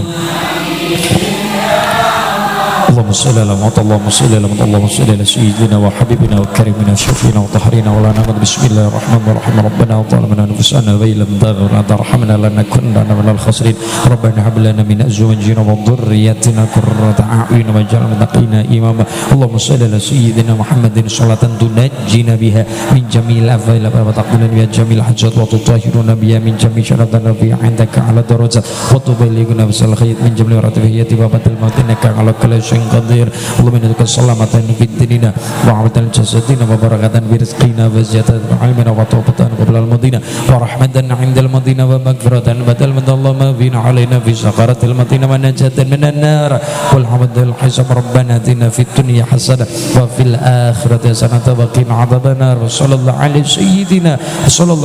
اللهم صل على محمد اللهم صل على محمد اللهم صل على سيدنا وحبيبنا وكريمنا وشفينا وطهرنا ولانا بسم الله الرحمن الرحيم ربنا ظلمنا انفسنا وان لم تغفر لنا وترحمنا لنكونن من الخاسرين ربنا هب لنا من ازواجنا وذرياتنا قرة اعين واجعلنا للمتقين اماما اللهم صل على سيدنا محمد صلاة تنجينا بها من جميع الافعال وتقبلنا بها جميع الحاجات وتطهرنا بها من جميع شرطنا بها عندك على درجات وتبلغنا بسال الخير من جميع رتبيات وبعد الموت انك على كل شيء قدير اللهم انك سلامة في ديننا وعافية جسدنا وبركة في رزقنا وزيادة علمنا وتوبة قبل المدينة ورحمة عند المدينة ومغفرة بدل من اللهم بنا علينا في سقرة المدينة ونجاة من النار والحمد الحساب ربنا اتنا في الدنيا حسنة وفي الآخرة حسنة وقنا عذاب النار وصلى الله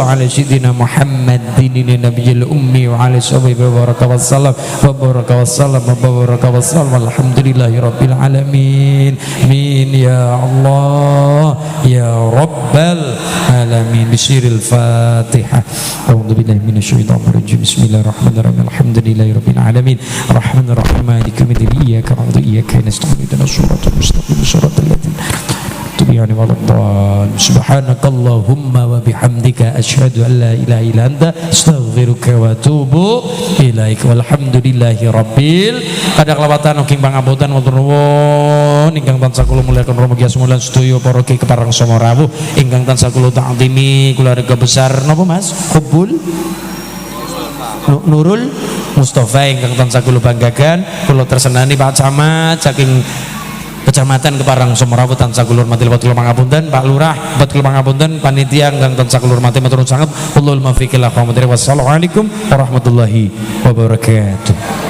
على سيدنا محمد النبي الأمي وعلى صحبه وبارك وسلم الحمد لله رب العالمين مين يا الله يا رب العالمين بسير الفاتحة أعوذ بالله من الشيطان الرجيم بسم الله الرحمن الرحيم الحمد لله رب العالمين الرحمن الرحيم مالك يوم الدين إياك نعبد وإياك نستعين اهدنا الصراط المستقيم صراط الذين يعني ولا الضالين سبحانك اللهم وبحمدك أشهد أن لا إله إلا أنت أستغفرك وأتوب إليك والحمد لله rabbil kadang lawatan king pangapunten wonten nuwun ingkang tansah kula mulyakaken Rama Kyai Semulan sedaya para ki kepareng sama rawuh ingkang tansah kula ta'zimi keluarga besar napa Mas Hubul Nurul Mustafa ingkang tansah kula banggakan kula tersenani Pak Camat saking Kecamatan Keparang Somarawu tansah kula hormati kula pangapunten Pak Lurah bat kula pangapunten panitia ingkang tansah kula hormati matur sanget. Wallahul muwaffiq ila aqwamit thoriq. Wassalamualaikum warahmatullahi wabarakatuh.